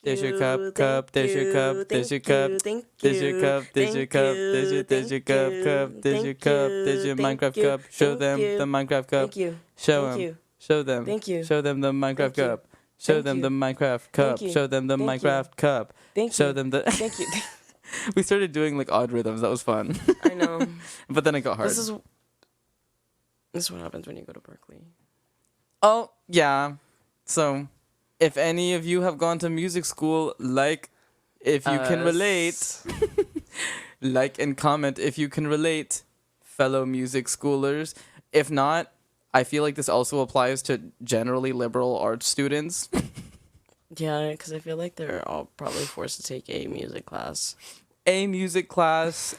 There's your cup, there's your cup, there's your cup, there's your cup, there's your cup, there's your cup, there's your cup, there's your Minecraft cup. Show them the Minecraft cup. Show them. Show them. Show them the Minecraft cup. Show them the Minecraft cup. Show them the Minecraft cup. Show them the. Thank you. We started doing like odd rhythms. That was fun. I know. But then it got hard. This is what happens when you go to Berkeley. Oh, yeah. So, if any of you have gone to music school, if you can relate. Like and comment if you can relate, fellow music schoolers. If not, I feel like this also applies to generally liberal arts students. Yeah, because I feel like they're all probably forced to take a music class. A music class,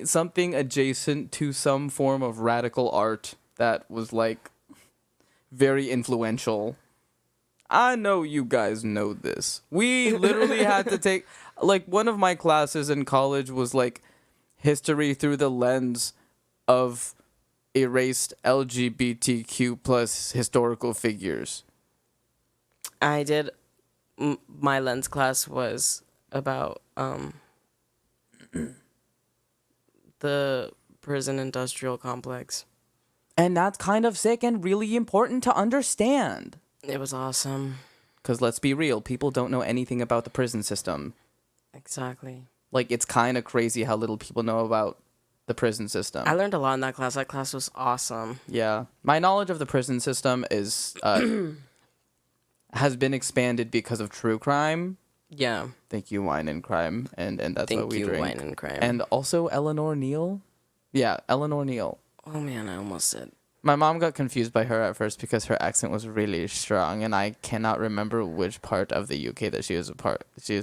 something adjacent to some form of radical art that was like very influential. I know you guys know this. We literally had to take one of my classes in college was like history through the lens of erased LGBTQ plus historical figures. I did. My lens class was about the prison industrial complex. And that's kind of sick and really important to understand. It was awesome. Because let's be real, people don't know anything about the prison system. Exactly. Like, it's kind of crazy how little people know about the prison system. I learned a lot in that class. That class was awesome. Yeah. My knowledge of the prison system is has been expanded because of true crime. Yeah. Thank you, Wine and Crime. And that's what we drink. Thank you, Wine and Crime. And also Eleanor Neal. Yeah, Eleanor Neal. Oh, man, I almost said... My mom got confused by her at first because her accent was really strong, and I cannot remember which part of the UK that she is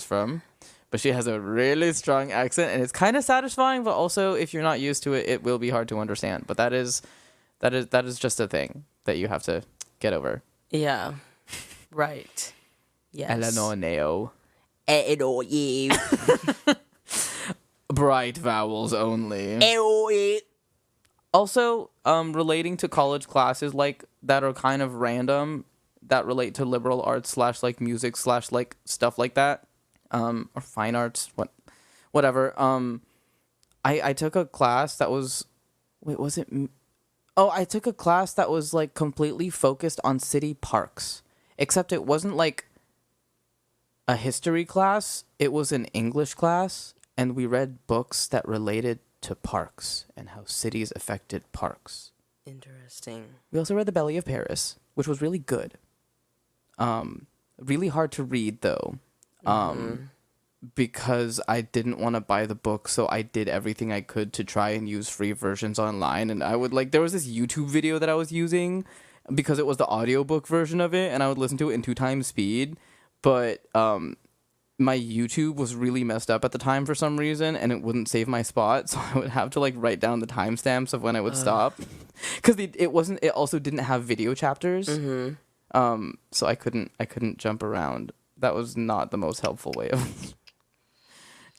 from. But she has a really strong accent, and it's kind of satisfying, but also if you're not used to it, it will be hard to understand. But that is just a thing that you have to get over. Yeah. Right. Yes. Eleanor Neo. Eleanor you. Bright vowels only. Also, relating to college classes that are kind of random, that relate to liberal arts / music / stuff like that, or fine arts, whatever. I took a class that was, I took a class that was completely focused on city parks, except it wasn't a history class. It was an English class, and we read books that related to parks and how cities affected parks. Interesting. We also read The Belly of Paris, which was really good. Really hard to read though, because I didn't want to buy the book, so I did everything I could to try and use free versions online. And I would there was this YouTube video that I was using because it was the audiobook version of it, and I would listen to it in 2x speed, but my YouTube was really messed up at the time for some reason, and it wouldn't save my spot, so I would have to write down the timestamps of when I would stop, because it also didn't have video chapters. So I couldn't jump around. That was not the most helpful way of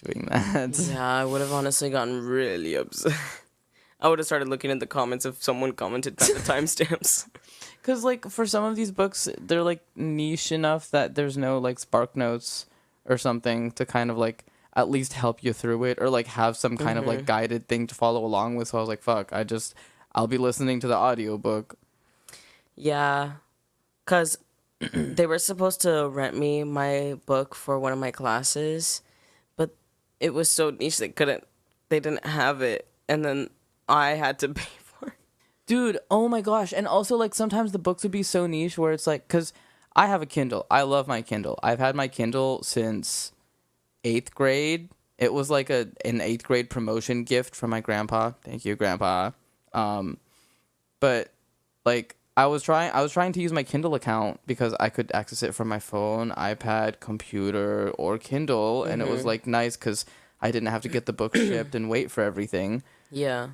doing that. Yeah, I would have honestly gotten really upset. I would have started looking at the comments if someone commented the timestamps. Because for some of these books, they're niche enough that there's no Spark Notes or something to kind of at least help you through it, or have some kind of guided thing to follow along with. So I was like, fuck, I'll be listening to the audiobook. Yeah, because they were supposed to rent me my book for one of my classes, but it was so niche they didn't have it, and then I had to pay for it. Dude, oh my gosh. And also sometimes the books would be so niche where it's because I have a Kindle. I love my Kindle. I've had my Kindle since 8th grade. It was an 8th grade promotion gift from my grandpa. Thank you, Grandpa. But I was trying to use my Kindle account because I could access it from my phone, iPad, computer, or Kindle, and it was nice because I didn't have to get the book shipped and wait for everything. Yeah.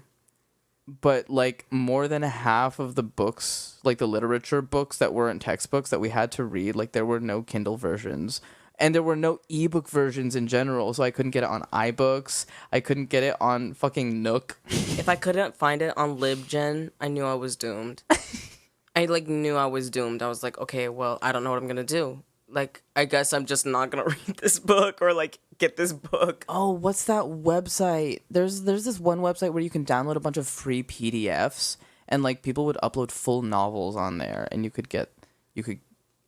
But more than half of the books, the literature books that weren't textbooks that we had to read, there were no Kindle versions, and there were no ebook versions in general. So I couldn't get it on iBooks. I couldn't get it on fucking Nook. If I couldn't find it on LibGen, I knew I was doomed. I knew I was doomed. I was like, okay, well, I don't know what I'm gonna do. like, I guess I'm just not gonna read this book or like get this book. Oh, what's that website? There's this one website where you can download a bunch of free PDFs, and like people would upload full novels on there, and you could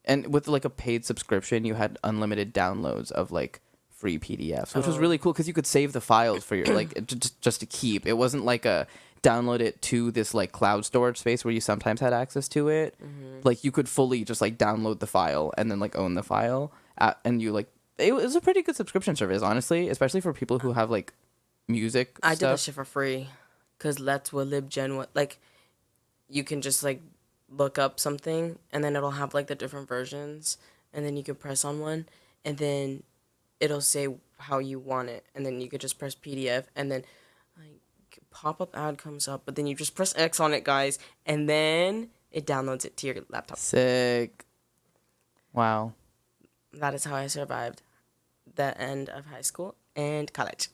and with like a paid subscription, you had unlimited downloads of like free PDFs, which was really cool because you could save the files for your like just to keep. It wasn't like a download it to this like cloud storage space where you sometimes had access to it. Like you could fully just like download the file and then like own the file, and you like it was a pretty good subscription service, honestly, especially for people who have like music I did that stuff. shit for free, cause that's what LibGen like. You can just like look up something and then it'll have like the different versions, and then you can press on one, and then it'll say how you want it, and then you could just press PDF, and then like pop-up ad comes up, but then you just press X on it, guys, and then it downloads it to your laptop. Sick. Wow. That is how I survived the end of high school and college.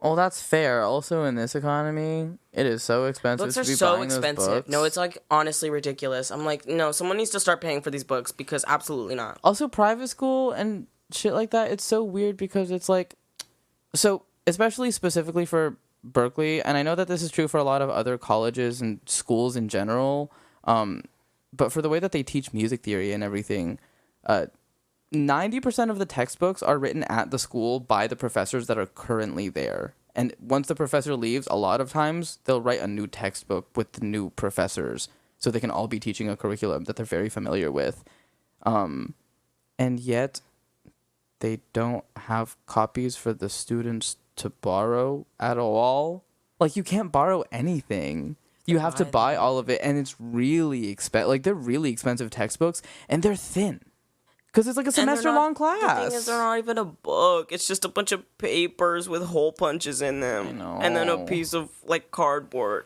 Oh, that's fair. Also, in this economy, it is so expensive Books to are be so buying those expensive. books. No, it's like honestly ridiculous. I'm like, no, someone needs to start paying for these books, because absolutely not. Also, private school and shit like that, it's so weird because it's like, so especially specifically for Berkeley, and I know that this is true for a lot of other colleges and schools in general, but for the way that they teach music theory and everything, 90% of the textbooks are written at the school by the professors that are currently there. And once the professor leaves, a lot of times they'll write a new textbook with the new professors so they can all be teaching a curriculum that they're very familiar with. And yet they don't have copies for the students to borrow at all. Like, you can't borrow anything. You have to buy all of it, and it's really expensive. Like, they're really expensive textbooks, and they're thin. Because it's like a semester-long class. The thing is, they're not even a book. It's just a bunch of papers with hole punches in them. I know. And then a piece of, like, cardboard.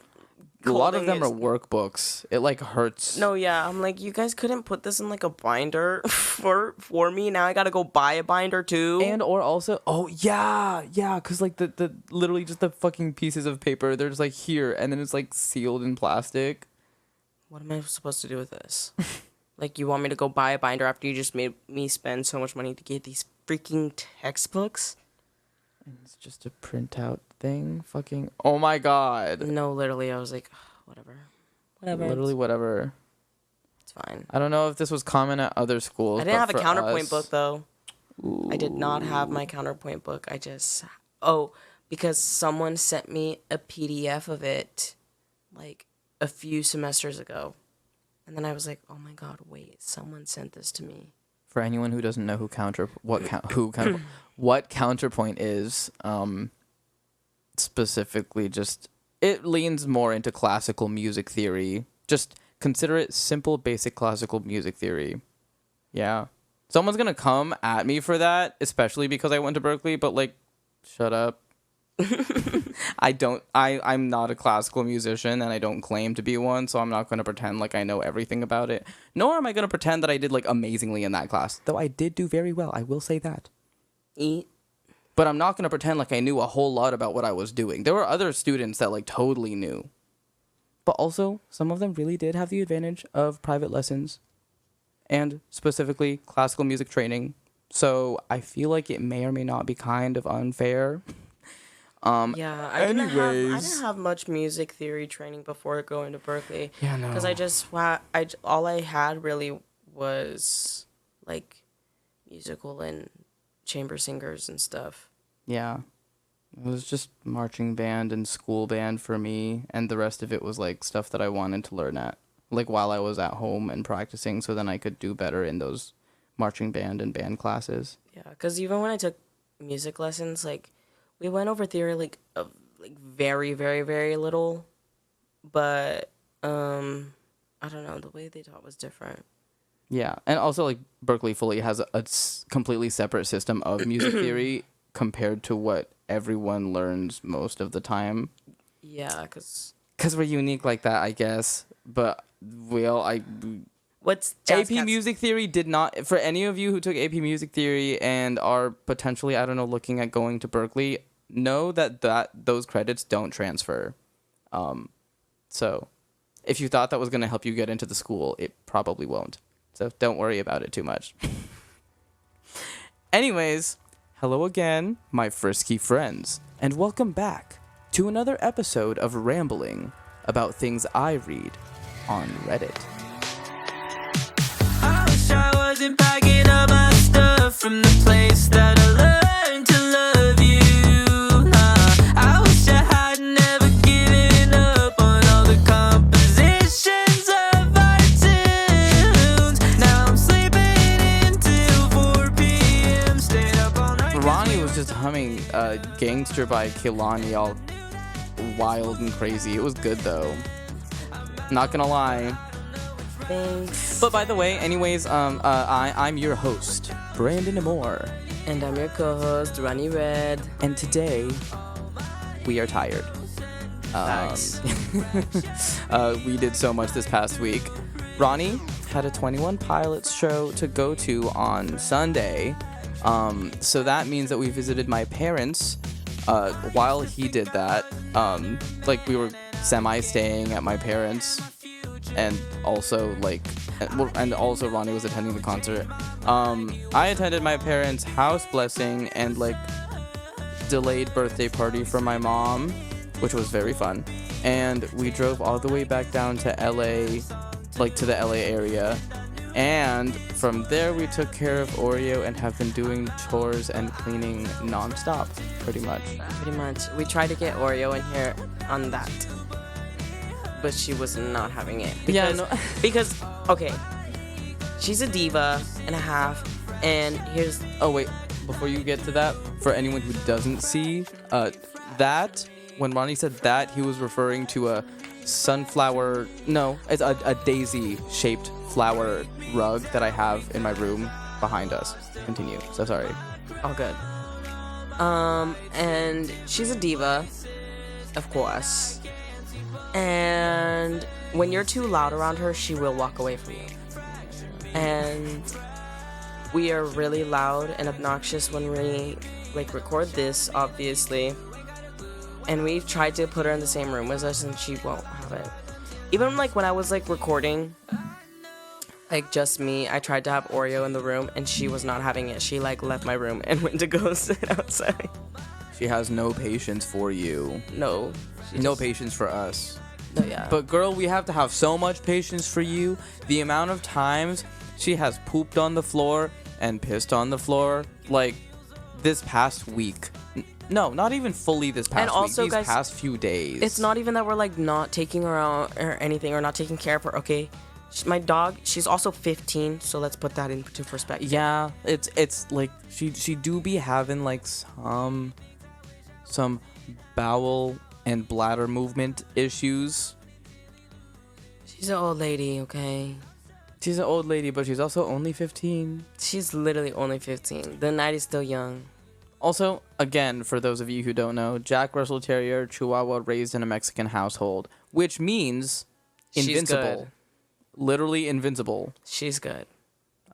A lot of them are workbooks. It, like, hurts. No, yeah. I'm like, you guys couldn't put this in, like, a binder for me? Now I gotta go buy a binder, too? And, or also, oh, yeah, because, like, the literally just the fucking pieces of paper, they're just, like, here, and then it's, like, sealed in plastic. What am I supposed to do with this? Like, you want me to go buy a binder after you just made me spend so much money to get these freaking textbooks? And it's just a printout thing. Fucking, oh my god. No, literally, I was like, whatever. Literally, whatever. It's fine. I don't know if this was common at other schools. I didn't have a for counterpoint us- book, though. Ooh. I did not have my counterpoint book. Because someone sent me a PDF of it, like, a few semesters ago. And then I was like, oh my god, wait, someone sent this to me. For anyone who doesn't know what counterpoint is, specifically just it leans more into classical music theory. Just consider it simple, basic classical music theory. Yeah. Someone's gonna come at me for that, especially because I went to Berkeley, but like, shut up. I'm not a classical musician, and I don't claim to be one, so I'm not going to pretend like I know everything about it. Nor am I going to pretend that I did like amazingly in that class, though I did do very well. I will say that. But I'm not going to pretend like I knew a whole lot about what I was doing. There were other students that like totally knew. But also, some of them really did have the advantage of private lessons and specifically classical music training. So I feel like it may or may not be kind of unfair. Yeah, I didn't have much music theory training before going to Berkeley. Yeah, no. Because all I had really was like musical and chamber singers and stuff. Yeah. It was just marching band and school band for me, and the rest of it was like stuff that I wanted to learn while I was at home and practicing, so then I could do better in those marching band and band classes. Yeah, because even when I took music lessons, like, we went over theory like very, very, very little, but I don't know, the way they taught was different. Yeah, and also like Berkeley fully has a completely separate system of music theory compared to what everyone learns most of the time. Yeah, because we're unique like that, I guess. But what's AP Music Theory did not, for any of you who took AP Music Theory and are potentially, I don't know, looking at going to Berkeley, know that those credits don't transfer. So if you thought that was going to help you get into the school, it probably won't. So don't worry about it too much. Anyways, hello again, my frisky friends, and welcome back to another episode of Rambling about things I read on Reddit. I wish I wasn't packing up my stuff from the place that I learned to love you. I wish I had never given up on all the compositions of our tunes. Now I'm sleeping until 4 p.m. Stayed up all night. Ronnie was just humming Gangster by Kehlani all wild and crazy. It was good though. Not gonna lie. Thanks. But by the way, anyways, I'm your host, Brandon Amore. And I'm your co-host, Ronnie Red. And today, we are tired. Thanks. We did so much this past week. Ronnie had a 21 Pilots show to go to on Sunday. So that means that we visited my parents while he did that. We were semi-staying at my parents'. And also Ronnie was attending the concert. I attended my parents' house blessing and delayed birthday party for my mom, which was very fun. And we drove all the way back down to LA, to the LA area. And from there we took care of Oreo and have been doing chores and cleaning nonstop, pretty much. Pretty much. We tried to get Oreo in here on that. But she was not having it. Because, okay, she's a diva and a half, and here's... Oh, wait, before you get to that, for anyone who doesn't see, that, when Ronnie said that, he was referring to a sunflower... No, it's a daisy-shaped flower rug that I have in my room behind us. Continue. So sorry. All good. And she's a diva, of course. And when you're too loud around her, she will walk away from you. And we are really loud and obnoxious when we record this, obviously. And we've tried to put her in the same room as us, and she won't have it. Even when I was recording, just me, I tried to have Oreo in the room, and she was not having it. She left my room and went to go sit outside. She has no patience for you. No. No patience for us. No, yeah. But girl, we have to have so much patience for you. The amount of times she has pooped on the floor and pissed on the floor, this past week. No, not even fully this past and also, week. These guys, past few days. It's not even that we're not taking her out or anything, or not taking care of her. Okay, my dog, she's also 15, so let's put that into perspective. Yeah, it's she do be having some bowel and bladder movement issues. She's an old lady, okay? She's an old lady, but she's also only 15. She's literally only 15. The night is still young. Also, again, for those of you who don't know, Jack Russell Terrier Chihuahua raised in a Mexican household, which means invincible. She's good. Literally invincible. She's good.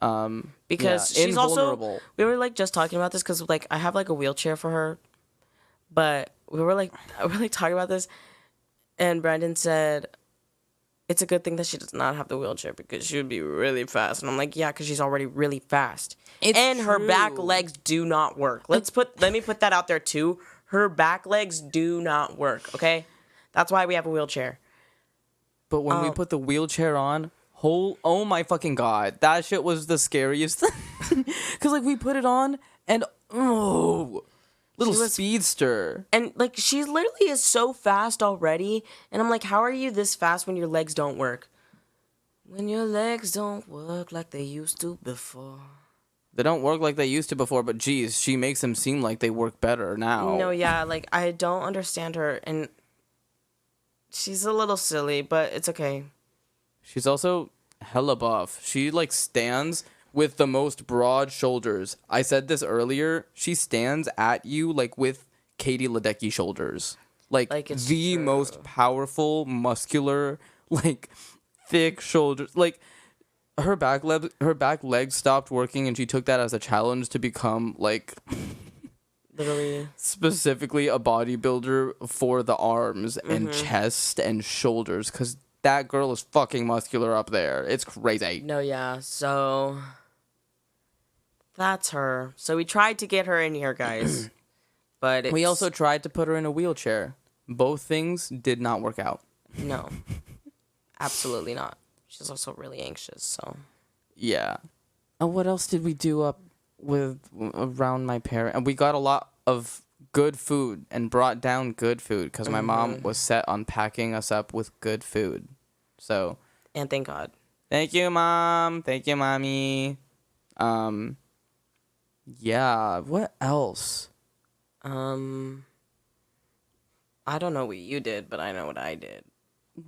yeah, Because she's invulnerable. Also, we were just talking about this because I have a wheelchair for her, but we were talking about this, and Brandon said it's a good thing that she does not have the wheelchair because she would be really fast. And I'm yeah, because she's already really fast. And her back legs do not work. Let me put that out there too. Her back legs do not work, okay? That's why we have a wheelchair. But when we put the wheelchair on, oh my fucking god, that shit was the scariest thing. Because we put it on and little speedster. And she literally is so fast already. And I'm how are you this fast when your legs don't work? When your legs don't work like they used to before. They don't work like they used to before, but geez, she makes them seem like they work better now. No, yeah, I don't understand her, and she's a little silly, but it's okay. She's also hella buff. She stands with the most broad shoulders. I said this earlier. She stands at you with Katie Ledecky shoulders. It's the true. most powerful, muscular, thick shoulders. Her back legs stopped working, and she took that as a challenge to become literally specifically a bodybuilder for the arms and chest and shoulders, because that girl is fucking muscular up there. It's crazy. No, yeah. So That's her. So we tried to get her in here, guys. But We also tried to put her in a wheelchair. Both things did not work out. No. Absolutely not. She's also really anxious, so. Yeah. What else did we do up with around my parents? And we got a lot of good food and brought down good food because my mom was set on packing us up with good food. So. And thank God. Thank you, Mom. Thank you, Mommy. Yeah. What else? I don't know what you did, but I know what I did.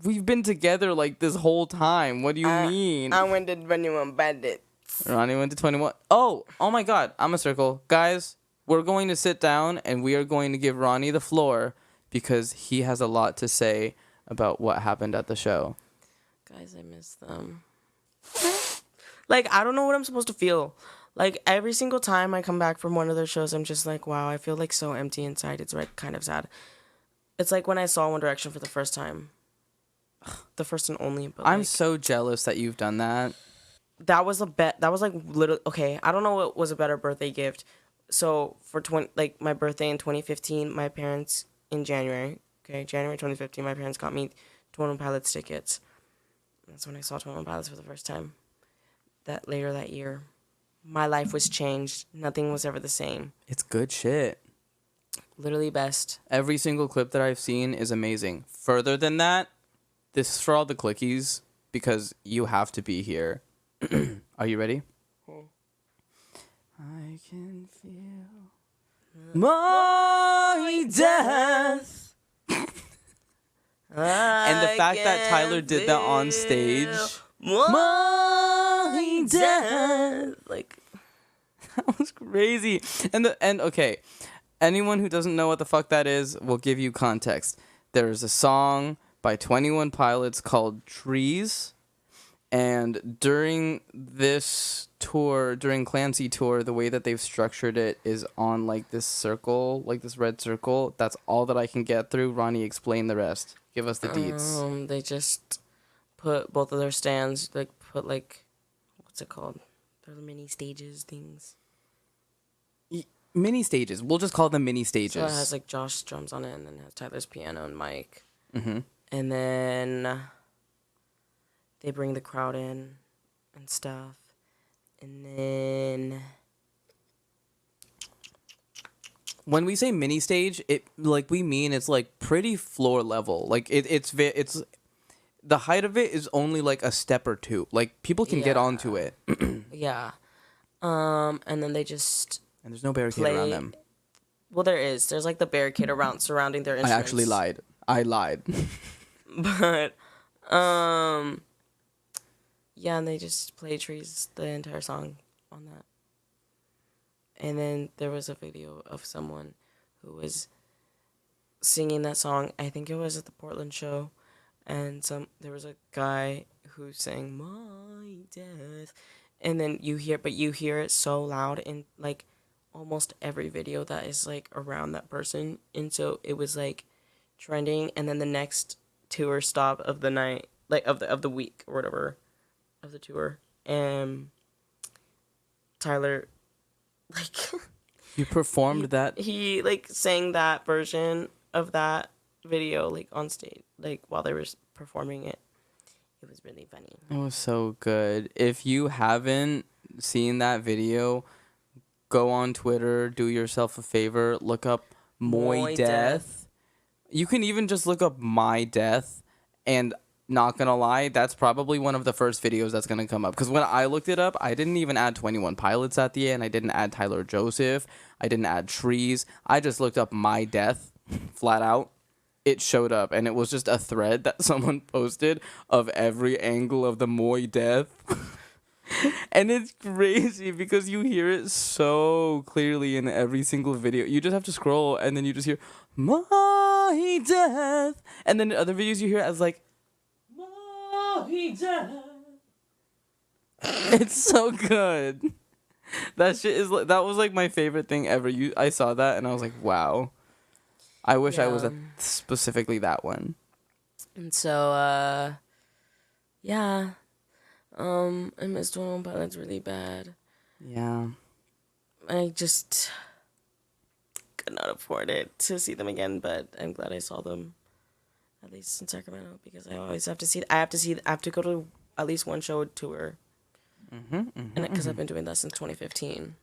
We've been together like this whole time. What do you mean? I went to 21 Bandits. Ronnie went to 21. Oh my God. I'm a circle. Guys, we're going to sit down and we are going to give Ronnie the floor because he has a lot to say about what happened at the show. Guys, I miss them. Like, I don't know what I'm supposed to feel. Like, every single time I come back from one of their shows, I'm just like, wow, I feel like so empty inside. It's like kind of sad. It's like when I saw One Direction for the first time. The first and only. But I'm like, so jealous that you've done that. that was like literally, okay, I don't know what was a better birthday gift. So for my birthday in 2015, my parents in January 2015, my parents got me 21 Pilots tickets. That's when I saw 21 Pilots for the first time. Later that year, my life was changed. Nothing was ever the same. It's good shit. Literally best. Every single clip that I've seen is amazing. Further than that, this is for all the clickies because you have to be here. Are you ready? I can feel my death. And the fact that Tyler did that on stage. My death. Like, That was crazy. And okay, anyone who doesn't know what the fuck that is, we'll give you context. There is a song by 21 Pilots called Trees. And during this tour, during Clancy tour, the way that they've structured it is on like this circle, like this red circle. That's all that I can get through. Ronnie, explain the rest. Give us the deets. They just put both of their stands, what's it called? They're the mini stages things. Mini stages. We'll just call them mini stages. So it has like Josh drums on it, and then it has Tyler's piano and mic. Mm-hmm. And then they bring the crowd in and stuff. And then when we say mini stage, we mean it's like pretty floor level. Like it's the height of it is only like a step or two. Like people can get onto it. Yeah. And then they just And there's no barricade around them. Well, there is. There's like the barricade surrounding their instruments. I actually lied. I lied. But yeah, and they just play Trees the entire song on that. And then there was a video of someone who was singing that song. I think it was at the Portland show. And there was a guy who sang My Death. And then you hear it so loud in like almost every video that is like around that person. And so it was like trending, and then the next tour stop of the night, like of the week or whatever of the tour, and Tyler like You performed that? he like sang that version of that video like on stage, like while they were performing it. It was really funny. It was so good. If you haven't seen that video, go on Twitter, do yourself a favor, look up Moi Death. You can even just look up My Death, and not gonna lie, that's probably one of the first videos that's gonna come up. Because when I looked it up, I didn't even add 21 Pilots at the end. I didn't add Tyler Joseph. I didn't add Trees. I just looked up My Death, flat out. It showed up, and it was just a thread that someone posted of every angle of the Moi Death. And it's crazy because you hear it so clearly in every single video. You just have to scroll, and then you just hear My Death. And then in other videos you hear it as like My Death. It's so good. That shit is that was like my favorite thing ever. I saw that and I was like, wow. I wish I was at specifically that one. And so yeah. I missed 21 Pilots really bad. Yeah. I just could not afford it to see them again, but I'm glad I saw them at least in Sacramento because I always have to see. I have to go to at least one show tour, and because I've been doing that since 2015.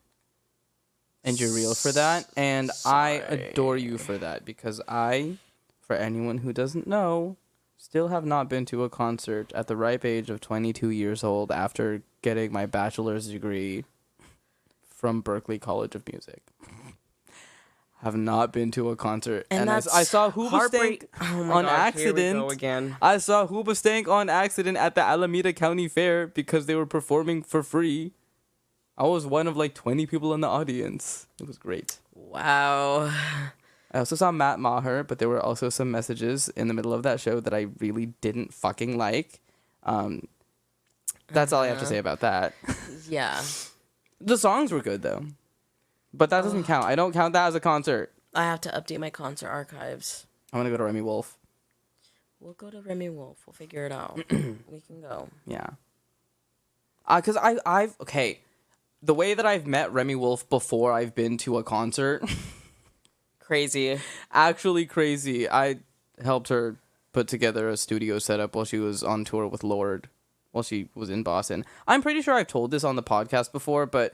And you're real for that, and I adore you for that because I, for anyone who doesn't know, still have not been to a concert at the ripe age of 22 years old after getting my bachelor's degree from Berklee College of Music. Have not been to a concert, and I saw Hoobastank on accident. Here we go again. I saw Hoobastank on accident at the Alameda County Fair because they were performing for free. I was one of like 20 people in the audience. It was great. Wow. I also saw Matt Maher, but there were also some messages in the middle of that show that I really didn't fucking like. That's all I have to say about that. Yeah. The songs were good though. But that doesn't count. I don't count that as a concert. I have to update my concert archives. I'm going to go to Remy Wolf. We'll go to Remy Wolf. We'll figure it out. We can go. Yeah. Because I've... Okay. The way that I've met Remy Wolf before I've been to a concert... Crazy. Actually crazy. I helped her put together a studio setup while she was on tour with Lorde. While she was in Boston. I'm pretty sure I've told this on the podcast before, but...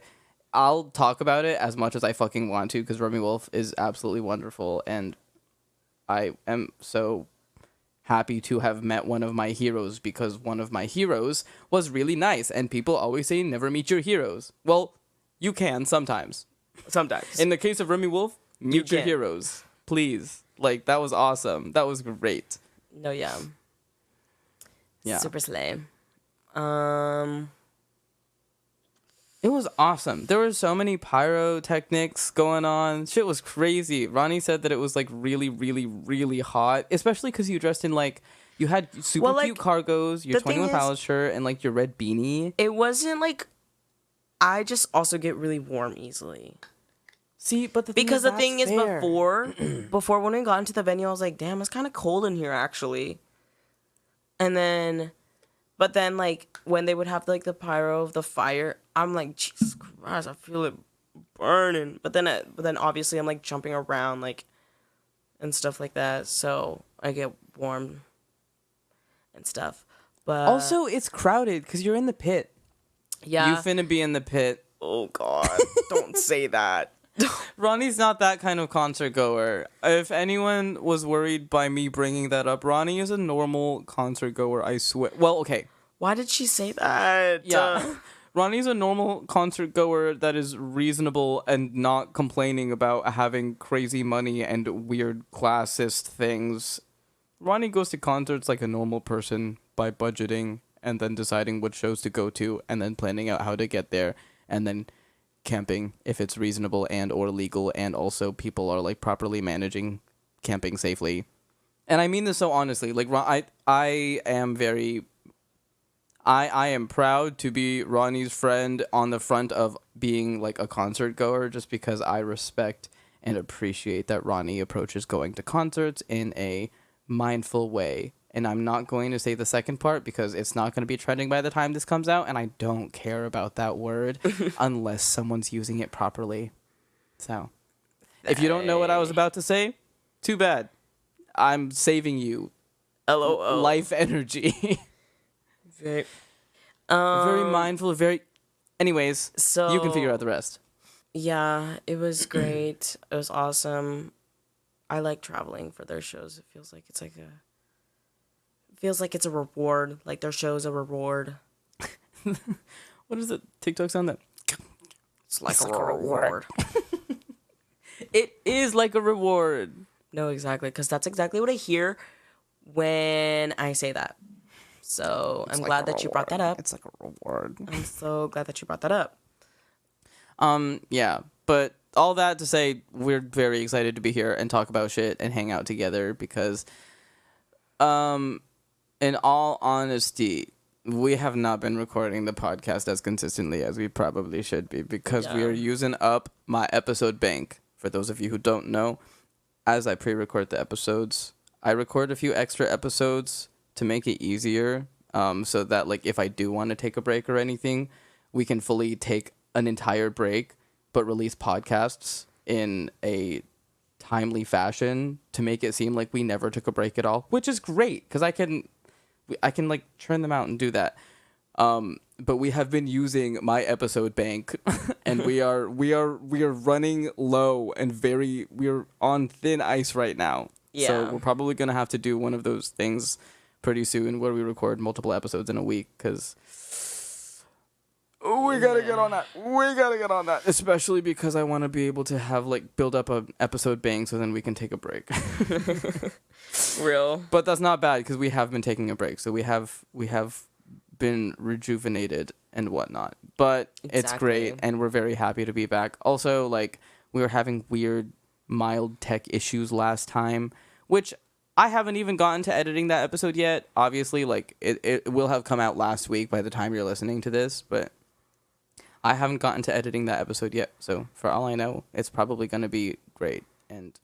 I'll talk about it as much as I fucking want to because Remy Wolf is absolutely wonderful and I am so happy to have met one of my heroes because one of my heroes was really nice and people always say never meet your heroes. Well, you can sometimes. Sometimes. In the case of Remy Wolf, meet your heroes. Please. Like, that was awesome. That was great. No, yeah. Yeah. Super slay. It was awesome. There were so many pyrotechnics going on. Shit was crazy. Ronnie said that it was like really, really, really hot, especially because you dressed in like you had super cute cargos, your 21 Pilots shirt, and like your red beanie. It wasn't like I just also get really warm easily. See, but the thing is before when we got into the venue, I was like, damn, it's kind of cold in here actually. But then, like, when they would have, like, the pyro of the fire, I'm like, Jesus Christ, I feel it burning. But then obviously, I'm, like, jumping around, like, and stuff like that. So I get warm and stuff. But also, it's crowded because you're in the pit. Yeah. You finna be in the pit. Oh, God. Don't say that. Ronnie's not that kind of concert goer. If anyone was worried by me bringing that up, Ronnie is a normal concert goer, I swear. Well, okay. Why did she say that? Yeah. Ronnie's a normal concert goer that is reasonable and not complaining about having crazy money and weird classist things. Ronnie goes to concerts like a normal person by budgeting and then deciding what shows to go to and then planning out how to get there and then camping if it's reasonable and or legal and also people are like properly managing camping safely. And I mean this so honestly, like I am proud to be Ronnie's friend on the front of being like a concert goer just because I respect and appreciate that Ronnie approaches going to concerts in a mindful way. And I'm not going to say the second part because it's not going to be trending by the time this comes out, and I don't care about that word unless someone's using it properly. So, if you don't know what I was about to say, too bad. I'm saving you. LOL. Life energy. Very mindful, very... Anyways, so you can figure out the rest. Yeah, it was great. It was awesome. I like traveling for their shows. It feels like it's a reward. Like their show's a reward. What is it? TikTok sound that? It's like a reward. It is like a reward. No, exactly. Because that's exactly what I hear when I say that. So I'm glad that you brought that up. It's like a reward. I'm so glad that you brought that up. Yeah. But all that to say, we're very excited to be here and talk about shit and hang out together because, in all honesty, we have not been recording the podcast as consistently as we probably should be because we are using up my episode bank. For those of you who don't know, as I pre-record the episodes, I record a few extra episodes to make it easier, so that like if I do want to take a break or anything, we can fully take an entire break but release podcasts in a timely fashion to make it seem like we never took a break at all, which is great because I can like churn them out and do that. But we have been using my episode bank, and we are running low and we're on thin ice right now. Yeah. So we're probably gonna have to do one of those things pretty soon where we record multiple episodes in a week because we gotta get on that. We gotta get on that, especially because I want to be able to have like build up an episode bank so then we can take a break. Real. But that's not bad because we have been taking a break, so we have been rejuvenated and whatnot. But It's great, and we're very happy to be back. Also, like, we were having weird, mild tech issues last time, which I haven't even gotten to editing that episode yet. Obviously, like, it will have come out last week by the time you're listening to this, but I haven't gotten to editing that episode yet. So, for all I know, it's probably going to be great, and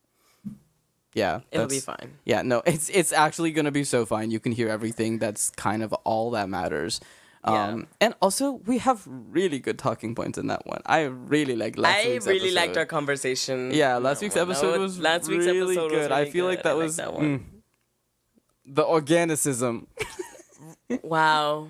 yeah, It'll be fine. Yeah, no, it's actually gonna be so fine. You can hear everything. That's kind of all that matters. And also we have really good talking points in that one. I really like last week's episode. Liked our conversation. Yeah, last week's episode was really good. I feel like that was that one. The organicism. Wow,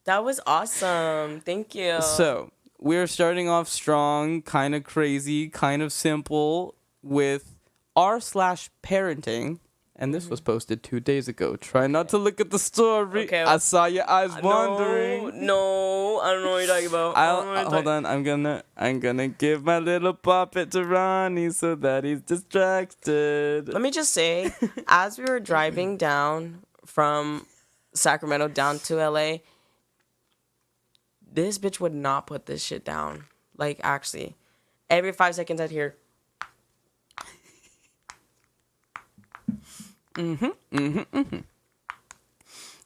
that was awesome. Thank you. So we're starting off strong, kind of crazy, kind of simple with r/parenting, and this was posted 2 days ago. Try not to look at the story. Okay. I saw your eyes wandering. No, I don't know what you're talking about. Hold on. I'm gonna give my little puppet to Ronnie so that he's distracted. Let me just say, as we were driving down from Sacramento down to LA, this bitch would not put this shit down. Like, actually, every 5 seconds I'd hear. Because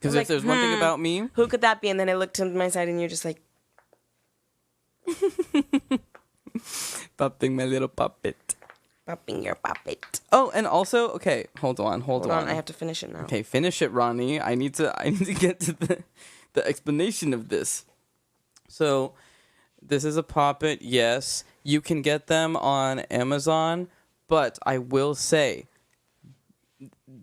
if like, there's one thing about me, Who could that be? And then I looked to my side and you're just like, popping my little puppet. popping your puppet. Oh, and also, okay, hold on. Hold on, I have to finish it now. Okay, finish it, Ronnie. I need to get to the explanation of this. So, this is a poppet. Yes, you can get them on Amazon, but I will say,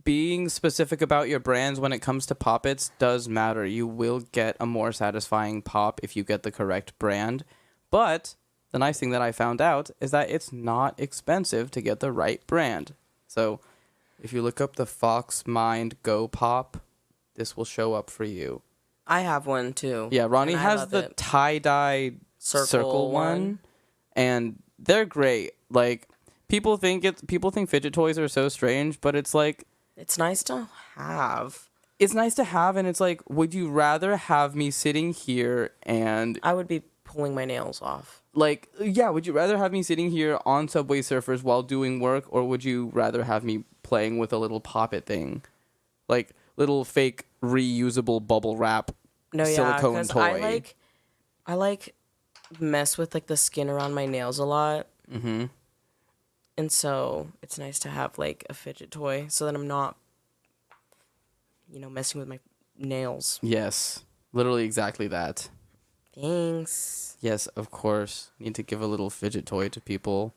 being specific about your brands when it comes to poppets does matter. You will get a more satisfying pop if you get the correct brand. But the nice thing that I found out is that it's not expensive to get the right brand. So if you look up the Fox Mind Go Pop, this will show up for you. I have one too. Yeah, Ronnie has the tie-dye circle one, and they're great. Like, people think fidget toys are so strange, but it's like, it's nice to have. It's nice to have, and it's like, would you rather have me sitting here and I would be pulling my nails off. like, yeah, would you rather have me sitting here on Subway Surfers while doing work, or would you rather have me playing with a little poppet thing, like little fake reusable bubble wrap silicone toy? I like mess with like the skin around my nails a lot. Mm-hmm. And so it's nice to have like a fidget toy so that I'm not, messing with my nails. Yes, literally exactly that. Thanks. Yes, of course. Need to give a little fidget toy to people.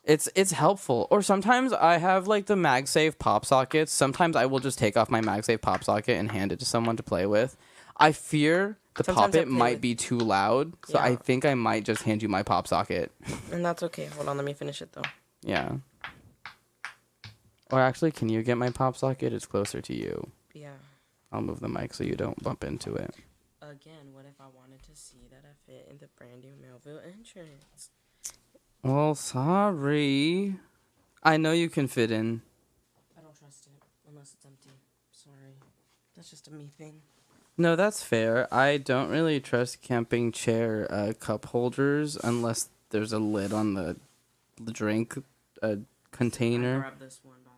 It's helpful. Or sometimes I have like the MagSafe pop sockets. Sometimes I will just take off my MagSafe pop socket and hand it to someone to play with. I fear the poppet might be too loud, so I think I might just hand you my pop socket. And that's okay. Hold on, let me finish it though. Yeah. Or actually, can you get my pop socket? It's closer to you. Yeah. I'll move the mic so you don't bump into it. Again, what if I wanted to see that I fit in the brand new Melville entrance? Well, sorry. I know you can fit in. I don't trust it unless it's empty. Sorry. That's just a me thing. No, that's fair. I don't really trust camping chair cup holders unless there's a lid on the drink container. I grabbed this one, by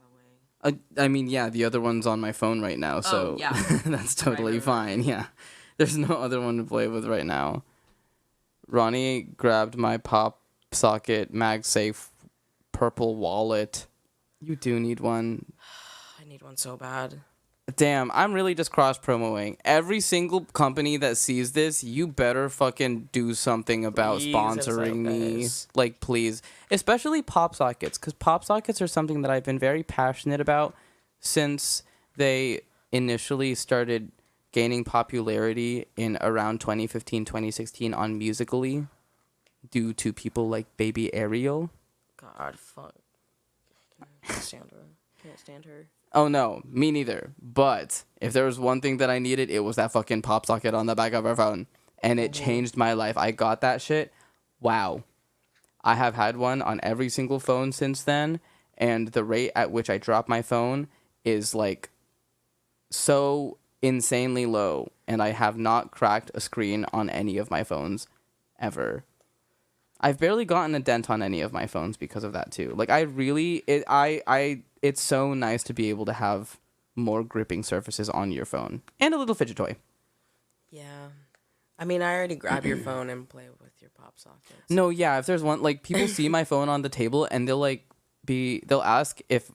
the way. I mean, yeah, the other one's on my phone right now, so yeah. that's totally fine. Yeah, there's no other one to play with right now. Ronnie grabbed my pop socket MagSafe purple wallet. You do need one. I need one so bad. Damn, I'm really just cross-promoing. Every single company that sees this, you better fucking do something about Please, it's sponsoring like, me. guys. Like, please. Especially pop sockets, because pop sockets are something that I've been very passionate about since they initially started gaining popularity in around 2015, 2016 on Musical.ly due to people like Baby Ariel. God, fuck. Can't stand her. Can't stand her. Oh no, me neither. But if there was one thing that I needed, it was that fucking pop socket on the back of her phone. And it changed my life. I got that shit. Wow. I have had one on every single phone since then. And the rate at which I drop my phone is like so insanely low. And I have not cracked a screen on any of my phones ever. I've barely gotten a dent on any of my phones because of that too. Like it's so nice to be able to have more gripping surfaces on your phone and a little fidget toy. Yeah. I mean, I already grab your phone and play with your pop sockets. No, yeah, if there's one, like, people see my phone on the table and they'll ask if,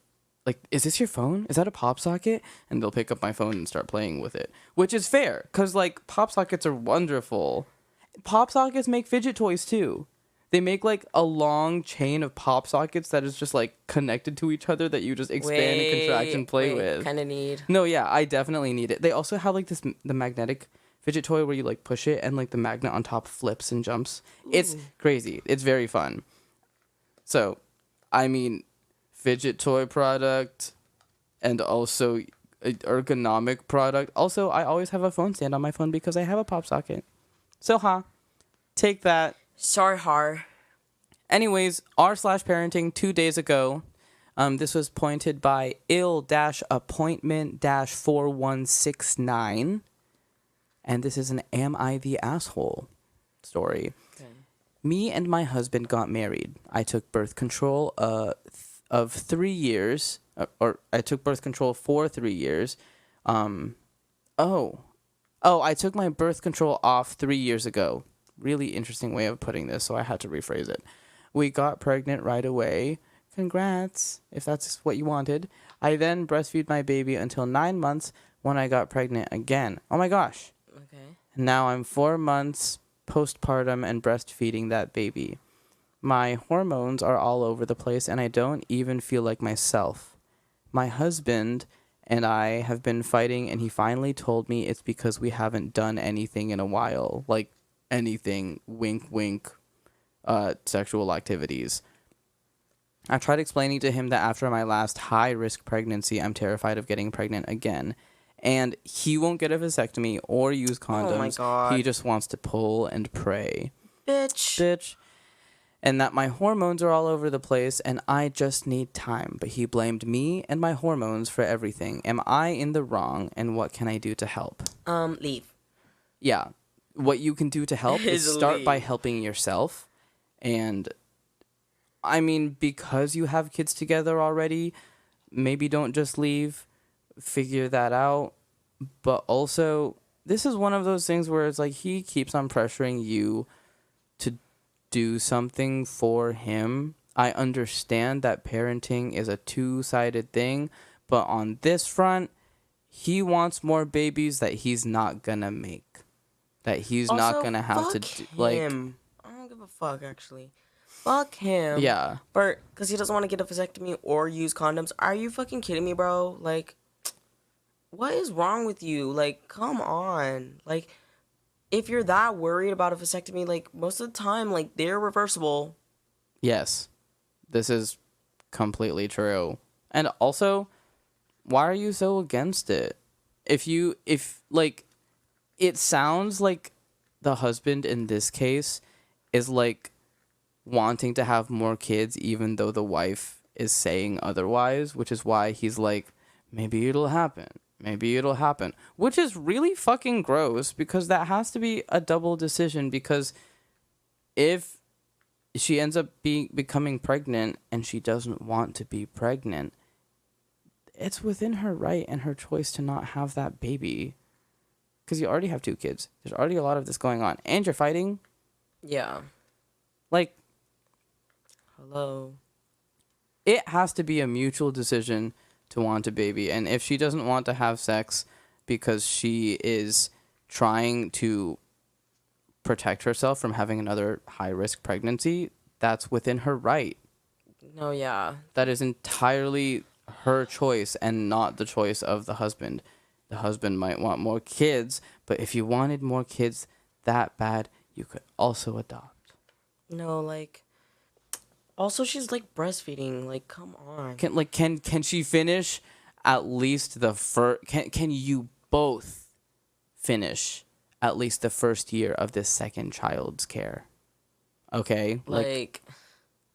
like, is this your phone? Is that a pop socket? And they'll pick up my phone and start playing with it, which is fair because, like, pop sockets are wonderful. Pop sockets make fidget toys too. They make like a long chain of pop sockets that is just like connected to each other that you just expand and contract and play with. Kind of need. No, yeah, I definitely need it. They also have like the magnetic fidget toy where you like push it and like the magnet on top flips and jumps. It's crazy. It's very fun. So, I mean, fidget toy product and also an ergonomic product. Also, I always have a phone stand on my phone because I have a pop socket. So, take that. Sorry, Har. Anyways, r/parenting 2 days ago. This was pointed by ill-appointment-4169. And this is an Am I the Asshole story. Okay. Me and my husband got married. I took birth control of 3 years. Or I took birth control for 3 years. I took my birth control off 3 years ago. Really interesting way of putting this, so I had to rephrase it. We got pregnant right away. Congrats, if that's what you wanted. I then breastfeed my baby until 9 months when I got pregnant again. Oh my gosh. Okay. Now I'm 4 months postpartum and breastfeeding that baby. My hormones are all over the place and I don't even feel like myself. My husband and I have been fighting and he finally told me it's because we haven't done anything in a while. Like, anything, wink, wink, sexual activities. I tried explaining to him that after my last high-risk pregnancy, I'm terrified of getting pregnant again. And he won't get a vasectomy or use condoms. Oh my God. He just wants to pull and pray. Bitch. And that my hormones are all over the place and I just need time. But he blamed me and my hormones for everything. Am I in the wrong and what can I do to help? Leave. Yeah. What you can do to help is start by leave. helping yourself. And I mean, because you have kids together already, maybe don't just leave. Figure that out. But also, this is one of those things where it's like he keeps on pressuring you to do something for him. I understand that parenting is a two-sided thing, but on this front, he wants more babies that he's not gonna make. That he's not Also, gonna have to fuck do, like, him. I don't give a fuck, actually. Fuck him. yeah. But because he doesn't want to get a vasectomy or use condoms. Are you fucking kidding me, bro? Like, what is wrong with you? Like, come on. Like, if you're that worried about a vasectomy, like, most of the time, like, they're reversible. Yes. This is completely true. And also, why are you so against it? If it sounds like the husband in this case is like wanting to have more kids even though the wife is saying otherwise, which is why he's like, maybe it'll happen. Maybe it'll happen. Which is really fucking gross because that has to be a double decision because if she ends up becoming pregnant and she doesn't want to be pregnant, it's within her right and her choice to not have that baby. Because you already have 2 kids. There's already a lot of this going on. And you're fighting. Yeah. Like, Hello. it has to be a mutual decision to want a baby. And if she doesn't want to have sex because she is trying to protect herself from having another high-risk pregnancy, that's within her right. No, yeah. That is entirely her choice and not the choice of the husband. The husband might want more kids, but if you wanted more kids that bad, you could also adopt. No, like, also she's like breastfeeding. Like, come on. Can she finish at least the first? Can you both finish at least the first year of this second child's care? Okay, Like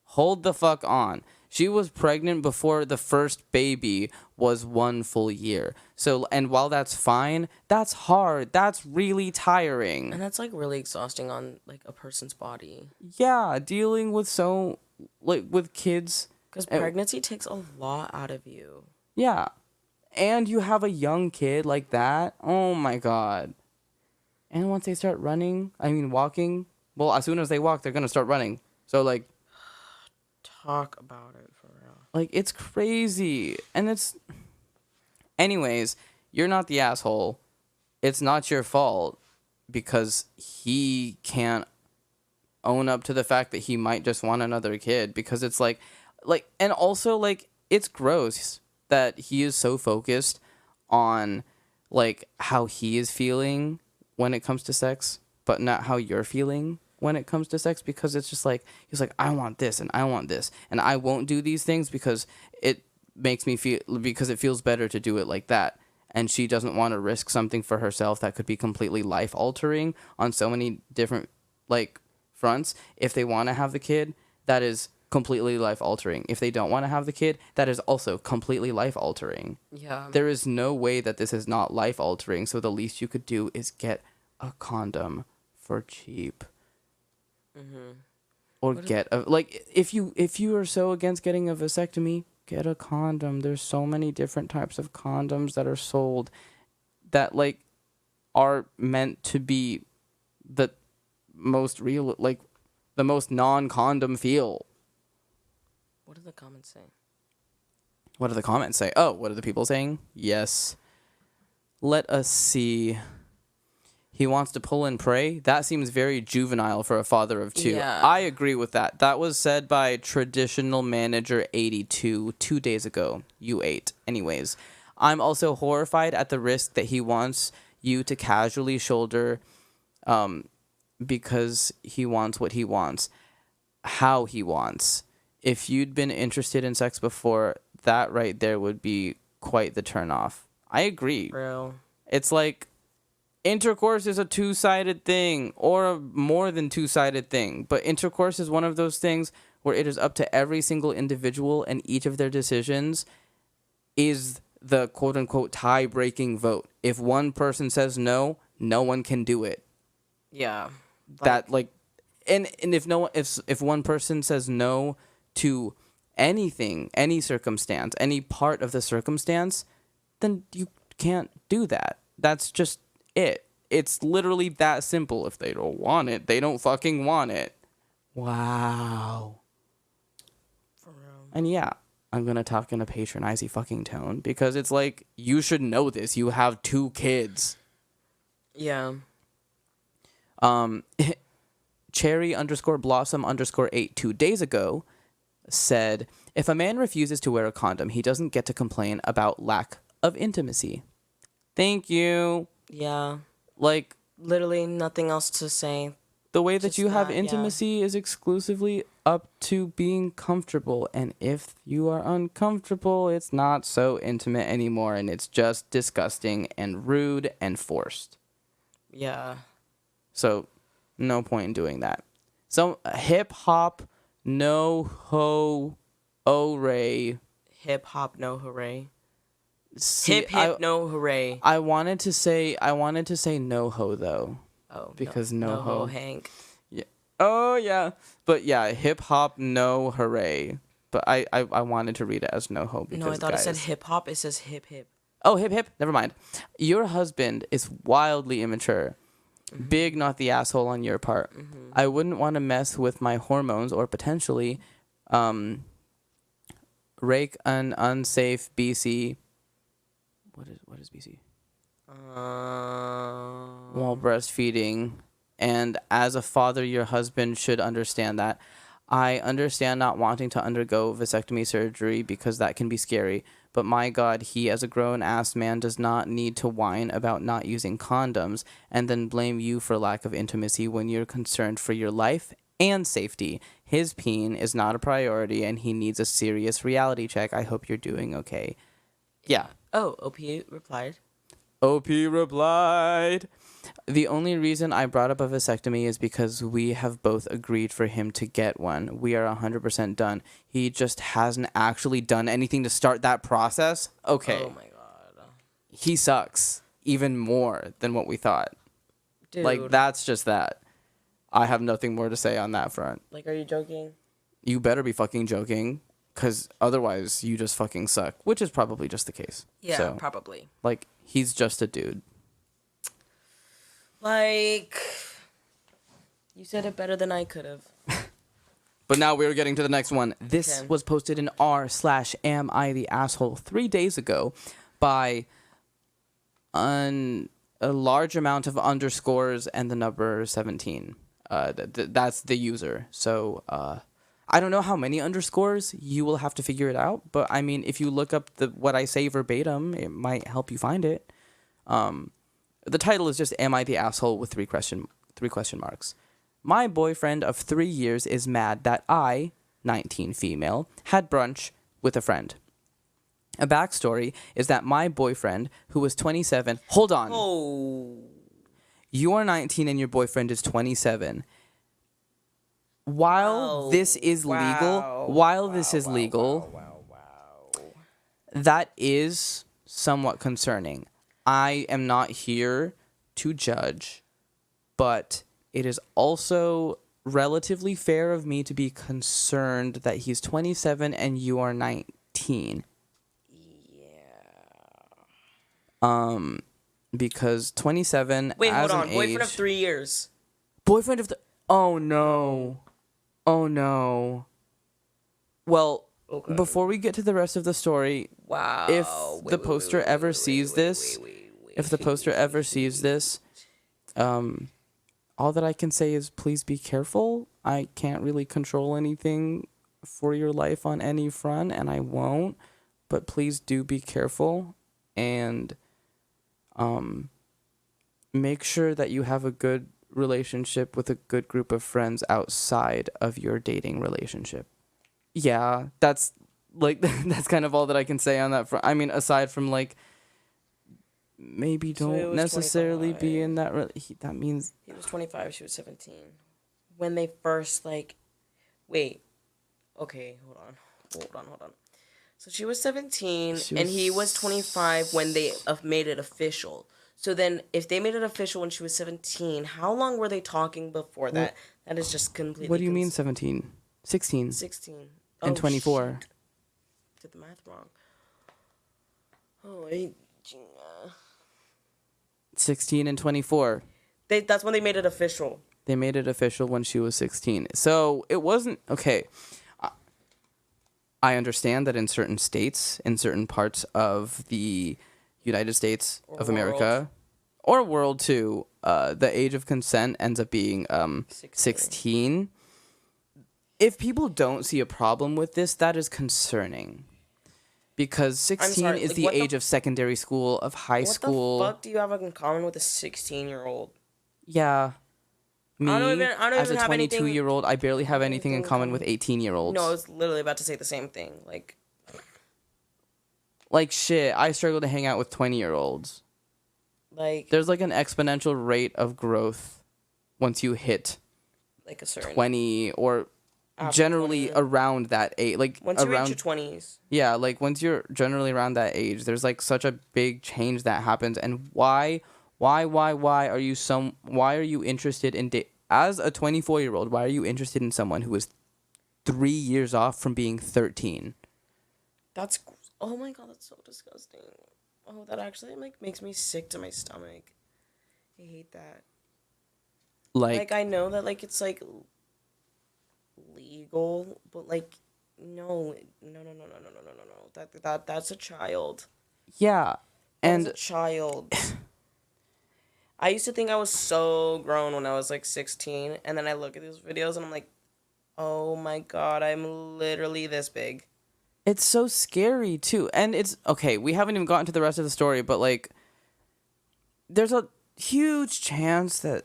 hold the fuck on. She was pregnant before the first baby was 1 full year. So, and while that's fine, that's hard. That's really tiring. and that's like really exhausting on like a person's body. Yeah, dealing with with kids. Because pregnancy takes a lot out of you. Yeah. And you have a young kid like that. Oh my God. And once they start walking, well, as soon as they walk, they're going to start running. So, like, Talk about it for real. like, it's crazy. And anyways, you're not the asshole. It's not your fault because he can't own up to the fact that he might just want another kid, because it's and also, like, it's gross that he is so focused on, like, how he is feeling when it comes to sex, but not how you're feeling when it comes to sex, because it's just like, he's like, I want this and I want this, and I won't do these things because it makes me feel, because it feels better to do it like that. And she doesn't want to risk something for herself that could be completely life altering on so many different, like, fronts. If they want to have the kid, that is completely life altering. If they don't want to have the kid, that is also completely life altering. Yeah. There is no way that this is not life altering. So the least you could do is get a condom for cheap. Or get a, like, if you are so against getting a vasectomy, get a condom. There's so many different types of condoms that are sold that, like, are meant to be the most real, like, the most non-condom feel. What do the comments say? What do the comments say? Oh, what are the people saying? Yes. Let us see. He wants to pull and pray. That seems very juvenile for a father of two. Yeah. I agree with that. That was said by Traditional Manager 82 2 days ago. U8. Anyways, I'm also horrified at the risk that he wants you to casually shoulder because he wants what he wants, how he wants. If you'd been interested in sex before, that right there would be quite the turnoff. I agree. Real. It's like, intercourse is a two-sided thing, or a more than two-sided thing. But intercourse is one of those things where it is up to every single individual, and each of their decisions is the quote-unquote tie-breaking vote. If one person says no, no one can do it. Yeah. And if one person says no to anything, any circumstance, any part of the circumstance, then you can't do that. That's just it. It's literally that simple. If they don't want it, they don't fucking want it. Wow. For real. And yeah, I'm gonna talk in a patronizing fucking tone, because it's like, you should know this. You have 2 kids. Yeah. Cherry_blossom_8 2 days ago said, if a man refuses to wear a condom, he doesn't get to complain about lack of intimacy. Thank you. Yeah. Like, Literally nothing else to say. the way that Just you have that, yeah. intimacy is exclusively up to being comfortable. And if you are uncomfortable, it's not so intimate anymore, and it's just disgusting and rude and forced. Yeah. So, no point in doing that. So, hip hop, no ho, ray. Hip hop, no hooray. See, Hip hip, no hooray. I wanted to say no ho though. Oh, Because no no ho. Hank. Yeah. Oh yeah. But yeah, hip hop, no hooray. But I wanted to read it as no ho because No, I thought guys, it said hip hop. It says hip hip. Oh, hip hip. Never mind. Your husband is wildly immature. Mm-hmm. Big, not the asshole on your part. I wouldn't want to mess with my hormones or potentially rake an unsafe BC. What is BC? While breastfeeding. And as a father, your husband should understand that. I understand not wanting to undergo vasectomy surgery because that can be scary. But my God, he as a grown-ass man does not need to whine about not using condoms and then blame you for lack of intimacy when you're concerned for your life and safety. His peen is not a priority and he needs a serious reality check. I hope you're doing okay. Yeah. Oh, OP replied. OP replied, the only reason I brought up a vasectomy is because we have both agreed for him to get one. We are 100% done. He just hasn't actually done anything to start that process. Okay. Oh my God. He sucks even more than what we thought. Dude. Like, that's just that. I have nothing more to say on that front. Like, are you joking? You better be fucking joking, because otherwise you just fucking suck, which is probably just the case. Yeah, So, probably. like, he's just a dude. Like, you said it better than I could have. But now we're getting to the next one. This was posted in r/am I the asshole 3 days ago by a large amount of underscores and the number 17. That's the user. So I don't know how many underscores. You will have to figure it out. But I mean, if you look up what I say verbatim, it might help you find it. The title is just "Am I the asshole?" with three question marks. My boyfriend of 3 years is mad that I, 19 female, had brunch with a friend. A backstory is that my boyfriend, who was 27, hold on. Oh. You are 19 and your boyfriend is 27. While this is legal, that is somewhat concerning. I am not here to judge, but it is also relatively fair of me to be concerned that he's 27 and you are 19. Yeah. Because 27 Wait, as hold on. an Boyfriend age, of 3 years. boyfriend of the... Oh, no. Oh, no. Well, Okay. before we get to the rest of the story, Wow. if the poster ever sees this, all that I can say is please be careful. I can't really control anything for your life on any front, and I won't. But please do be careful, and make sure that you have a good relationship with a good group of friends outside of your dating relationship. Yeah, that's like that's kind of all that I can say on that front. I mean, aside from like, maybe don't necessarily 25. be in that. That means He was 25, she was 17. When they first, like, wait. Okay, hold on. So she was 17, and he was 25 when they made it official. So then, if they made it official when she was 17, how long were they talking before that? That is just completely... What do you mean 17? 16. 16. And 24. Shit. Did the math wrong. Oh, 18. 16 and 24. That's when they made it official. They made it official when she was 16. So it wasn't... Okay. I understand that in certain states, in certain parts of the United States of America, or world too, the age of consent ends up being 16. If people don't see a problem with this, that is concerning. Because 16 is the age of secondary school, of high school. What the fuck do you have in common with a 16-year-old? Yeah. Me, I don't as a even have 22-year-old, I barely have anything in common with 18-year-olds. No, I was literally about to say the same thing. Like, shit, I struggle to hang out with 20-year-olds. Like... There's, like, an exponential rate of growth once you hit like a certain... 20 or generally 20. around that age. Like, once you around, reach your 20s. Yeah, like, once you're generally around that age, there's, like, such a big change that happens. And why are you interested in... As a 24-year-old, why are you interested in someone who is 3 years off from being 13? That's... Oh my god, that's so disgusting. Oh, that actually makes me sick to my stomach. I hate that. Like I know that it's legal, but No. That's a child. Yeah. That's a And child. I used to think I was so grown when I was like 16, and then I look at these videos and I'm like, oh my god, I'm literally this big. it's so scary too. And it's okay, we haven't even gotten to the rest of the story, but like there's a huge chance that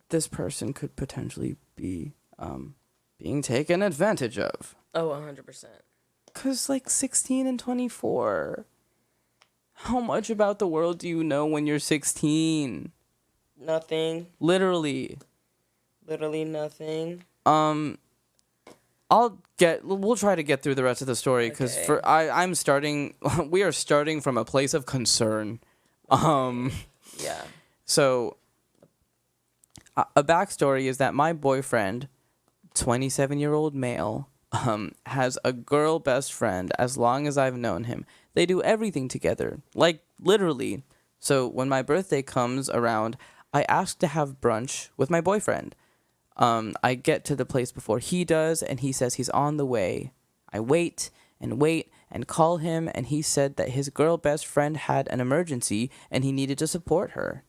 this person could potentially be being taken advantage of. Oh, 100%. Cause like 16 and 24. How much about the world do you know when you're 16? Nothing. Literally. Literally nothing. We'll try to get through the rest of the story because Okay. I'm starting. We are starting from a place of concern. Yeah. So a backstory is that my boyfriend, 27-year-old male, has a girl best friend as long as I've known him. They do everything together, like literally. So when my birthday comes around, I ask to have brunch with my boyfriend. I get to the place before he does, and he says he's on the way. I wait and call him, and he said that his girl best friend had an emergency and he needed to support her.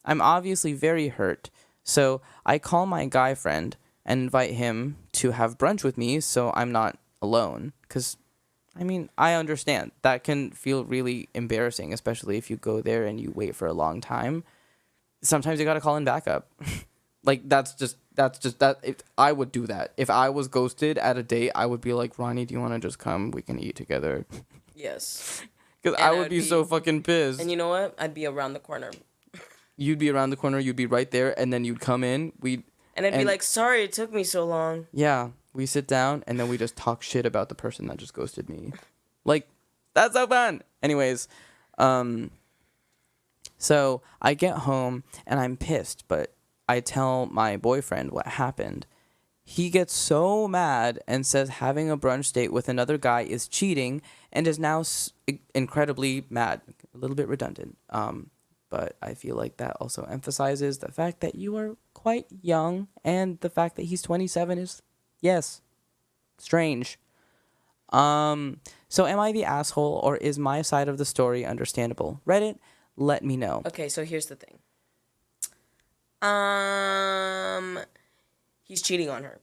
I'm obviously very hurt, so I call my guy friend and invite him to have brunch with me so I'm not alone. Because, I mean, I understand. That can feel really embarrassing, especially if you go there and you wait for a long time. Sometimes you gotta call in backup. Like, that's just that. I would do that. If I was ghosted at a date, I would be like, Ronnie, do you want to just come? We can eat together. Yes. Because And I would be so fucking pissed. And you know what? I'd be around the corner. You'd be around the corner, you'd be right there, and then you'd come in. And I'd be like, sorry it took me so long. Yeah, we sit down, and then we just talk shit about the person that just ghosted me. Like, that's so fun. Anyways, so I get home, and I'm pissed, but I tell my boyfriend what happened. He gets so mad and says having a brunch date with another guy is cheating and is now incredibly mad. A little bit redundant. But I feel like that also emphasizes the fact that you are quite young, and the fact that he's 27 is, yes, strange. So am I the asshole, or is my side of the story understandable? Reddit, let me know. Okay, so here's the thing. He's cheating on her.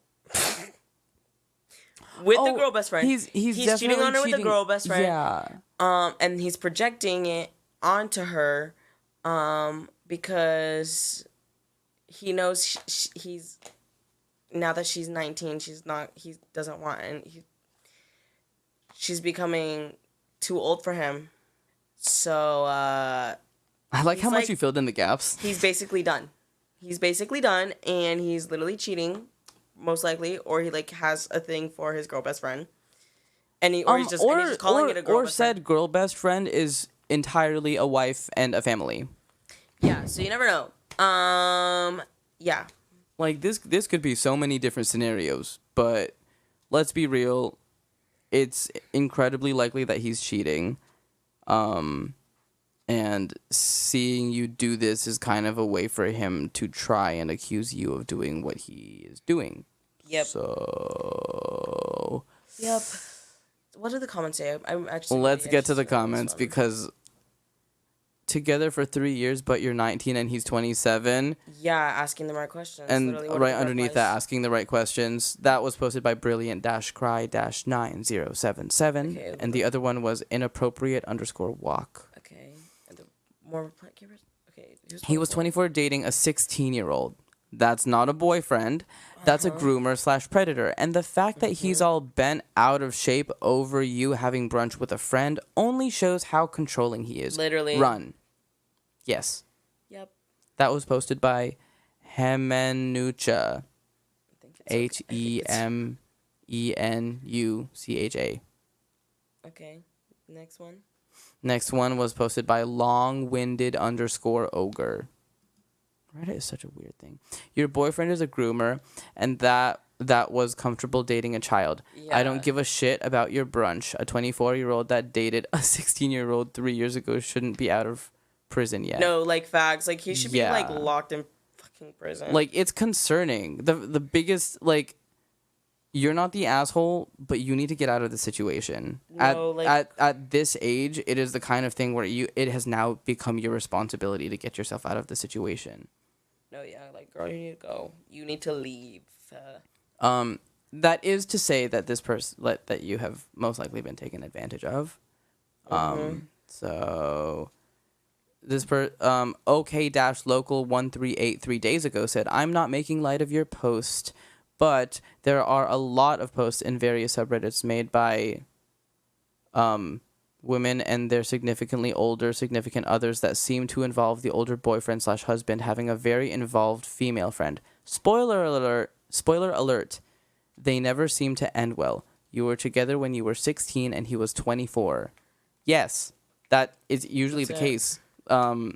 With the girl best friend. He's cheating on her with the girl best friend. Yeah. And he's projecting it onto her, because he knows he's, now that she's 19, he doesn't want, and she's becoming too old for him. So, I like how much you filled in the gaps. He's basically done. And he's literally cheating, most likely, or he like has a thing for his girl best friend, and he's just calling it a girl. Or said girl best friend is entirely a wife and a family. Yeah, so you never know. Yeah. Like this could be so many different scenarios, but let's be real, it's incredibly likely that he's cheating. And seeing you do this is kind of a way for him to try and accuse you of doing what he is doing. Yep. So. Yep. What do the comments say? I'm actually. Let's get to the comments, because together for 3 years, but you're 19 and he's 27. Yeah, asking the right questions. And right underneath that, asking the right questions. That was posted by brilliant-cry-9077. Okay, and the other one was inappropriate_walk. Okay. And the more okay. He was 24 dating a 16-year-old. That's not a boyfriend. That's a groomer/predator. And the fact that he's all bent out of shape over you having brunch with a friend only shows how controlling he is. Literally. Run. Yes. Yep. That was posted by Hemenucha. Hemenucha. Okay. Next one. Next one was posted by long-winded_ogre. Reddit is such a weird thing. Your boyfriend is a groomer, and that was comfortable dating a child. Yeah. I don't give a shit about your brunch. A 24-year-old that dated a 16-year-old 3 years ago shouldn't be out of prison yet. No, like facts. Like he should be like locked in fucking prison. Like, it's concerning. The biggest, like, you're not the asshole, but you need to get out of the situation. No, At this age, it is the kind of thing where it has now become your responsibility to get yourself out of the situation. No, yeah, like, girl, you need to go. You need to leave. That is to say that this person that you have most likely been taken advantage of. So this OK-local 1383 3 days ago said, "I'm not making light of your post, but there are a lot of posts in various subreddits made by women and their significantly older significant others that seem to involve the older boyfriend/husband having a very involved female friend. Spoiler alert. They never seem to end well. You were together when you were 16 and he was 24. Yes, that is usually the case. So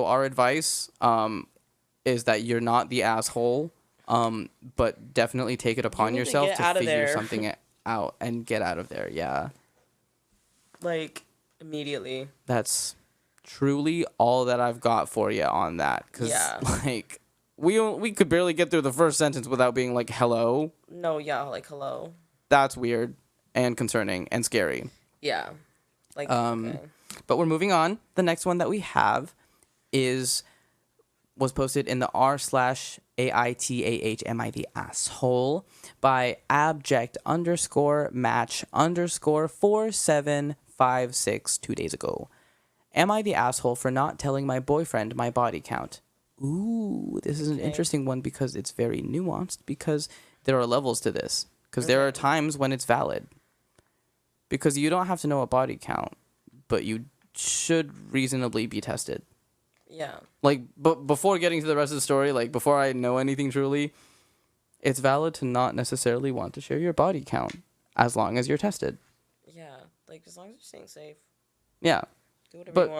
our advice is that you're not the asshole, but definitely take it upon yourself to figure something out and get out of there. Yeah. Like, immediately. That's truly all that I've got for you on that. Because, like, we could barely get through the first sentence without being like, hello. No, yeah, like, hello. That's weird and concerning and scary. Yeah. Like, okay. But we're moving on. The next one that we have was posted in the r/AITAH am I the asshole by abject_match_4756 2 days ago. Am I the asshole for not telling my boyfriend my body count? Ooh, this is an interesting one because it's very nuanced, because there are levels to this. Because there are times when it's valid. Because you don't have to know a body count, but you should reasonably be tested. Yeah. Like, but before getting to the rest of the story, like, before I know anything truly, it's valid to not necessarily want to share your body count as long as you're tested. Yeah, like, as long as you're staying safe. Yeah. Do whatever you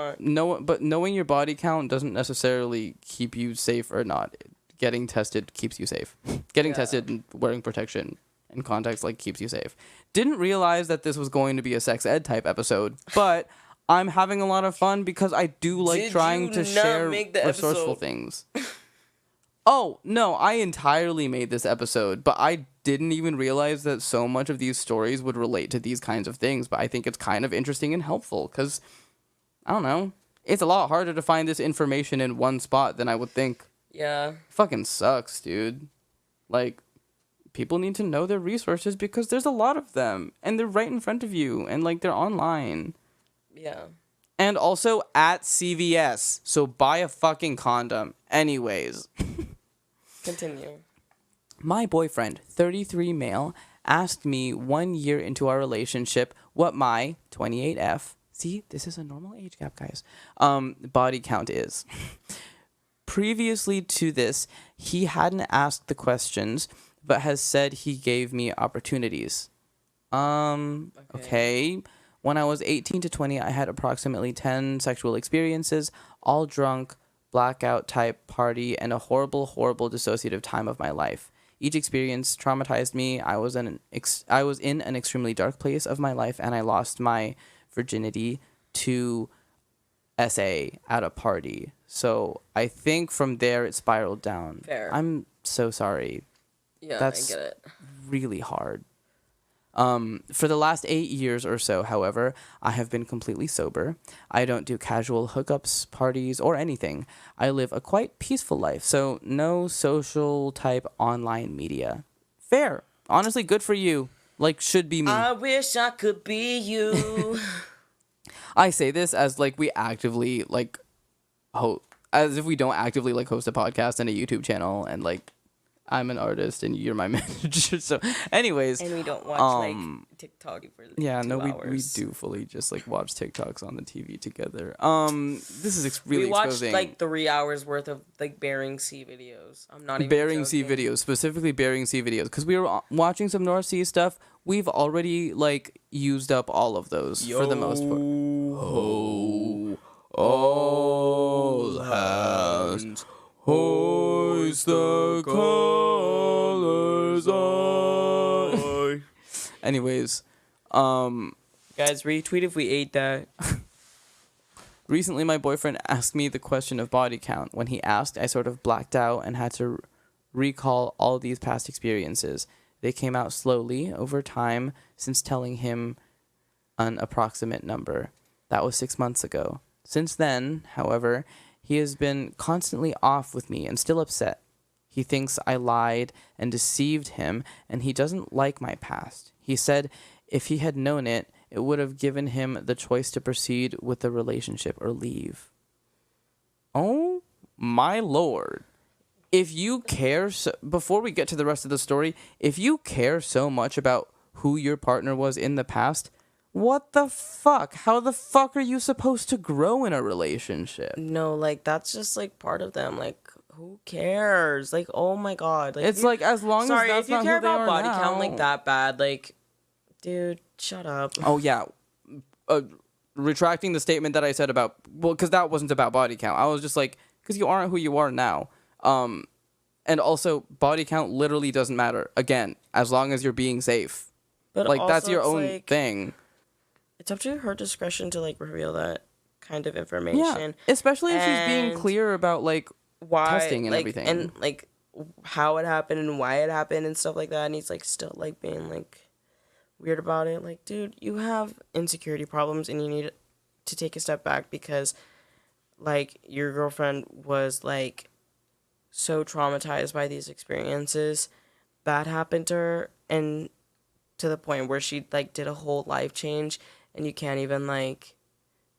want. But knowing your body count doesn't necessarily keep you safe or not. Getting tested keeps you safe. Getting tested and wearing protection in context, like, keeps you safe. Didn't realize that this was going to be a sex ed type episode, but I'm having a lot of fun because I do like trying to share resourceful things. Oh, no, I entirely made this episode, but I didn't even realize that so much of these stories would relate to these kinds of things, but I think it's kind of interesting and helpful because, I don't know, it's a lot harder to find this information in one spot than I would think. Yeah. Fucking sucks, dude. Like, people need to know their resources because there's a lot of them, and they're right in front of you, and, like, they're online. Yeah. And also at CVS, so buy a fucking condom. Anyways. Continue. My boyfriend, 33 male, asked me 1 year into our relationship what my 28F, see, this is a normal age gap, guys, body count is. Previously to this, he hadn't asked the questions, but has said he gave me opportunities. Okay. When I was 18 to 20, I had approximately 10 sexual experiences, all drunk, blackout type party, and a horrible, horrible dissociative time of my life. Each experience traumatized me. I was in an extremely dark place of my life, and I lost my virginity to SA at a party. So I think from there it spiraled down. Fair. I'm so sorry. Yeah, That's I get it. really hard. For the last 8 years or so, however, I have been completely sober. I don't do casual hookups, parties, or anything. I live a quite peaceful life, so no social type online media. Fair. Honestly, good for you. Like, should be me. I wish I could be you. I say this as, like, we actively, like, as if we don't actively, like, host a podcast and a YouTube channel, and, like, I'm an artist and you're my manager. So, anyways, and we don't watch like TikTok for like 2 hours. we do fully just like watch TikToks on the TV together. This is really we watched exposing. Like 3 hours worth of like Bering Sea videos. I'm not even Bering Sea joking. videos, specifically Bering Sea videos, because we were watching some North Sea stuff. We've already like used up all of those for the most part. All hands. Hoist the colors on. Anyways, guys, retweet if we ate that. Recently, my boyfriend asked me the question of body count. When he asked, I sort of blacked out and had to recall all these past experiences. They came out slowly over time since telling him an approximate number. That was 6 months ago. Since then, however, he has been constantly off with me and still upset. He thinks I lied and deceived him, and he doesn't like my past. He said if he had known it, it would have given him the choice to proceed with the relationship or leave. Oh my lord. If you care, before we get to the rest of the story, if you care so much about who your partner was in the past, what the fuck? How the fuck are you supposed to grow in a relationship? No, like, that's just, like, part of them. Like, who cares? Like, oh my god. Like, It's like, as long as that's if you not care who they about are body now. count like that bad, like, dude, shut up. Oh, yeah. Retracting the statement that I said about, well, because that wasn't about body count. I was just like, because you aren't who you are now. And also, body count literally doesn't matter. Again, as long as you're being safe. But Like, also, that's your it's own like, thing. It's up to her discretion to, like, reveal that kind of information. Yeah, especially if she's being And clear about, like, why, testing and like, everything. and, like, how it happened and why it happened and stuff like that. And he's, like, still, like, being, like, weird about it. Like, dude, you have insecurity problems and you need to take a step back because, like, your girlfriend was, like, so traumatized by these experiences that happened to her, and to the point where she, like, did a whole life change, and you can't even, like,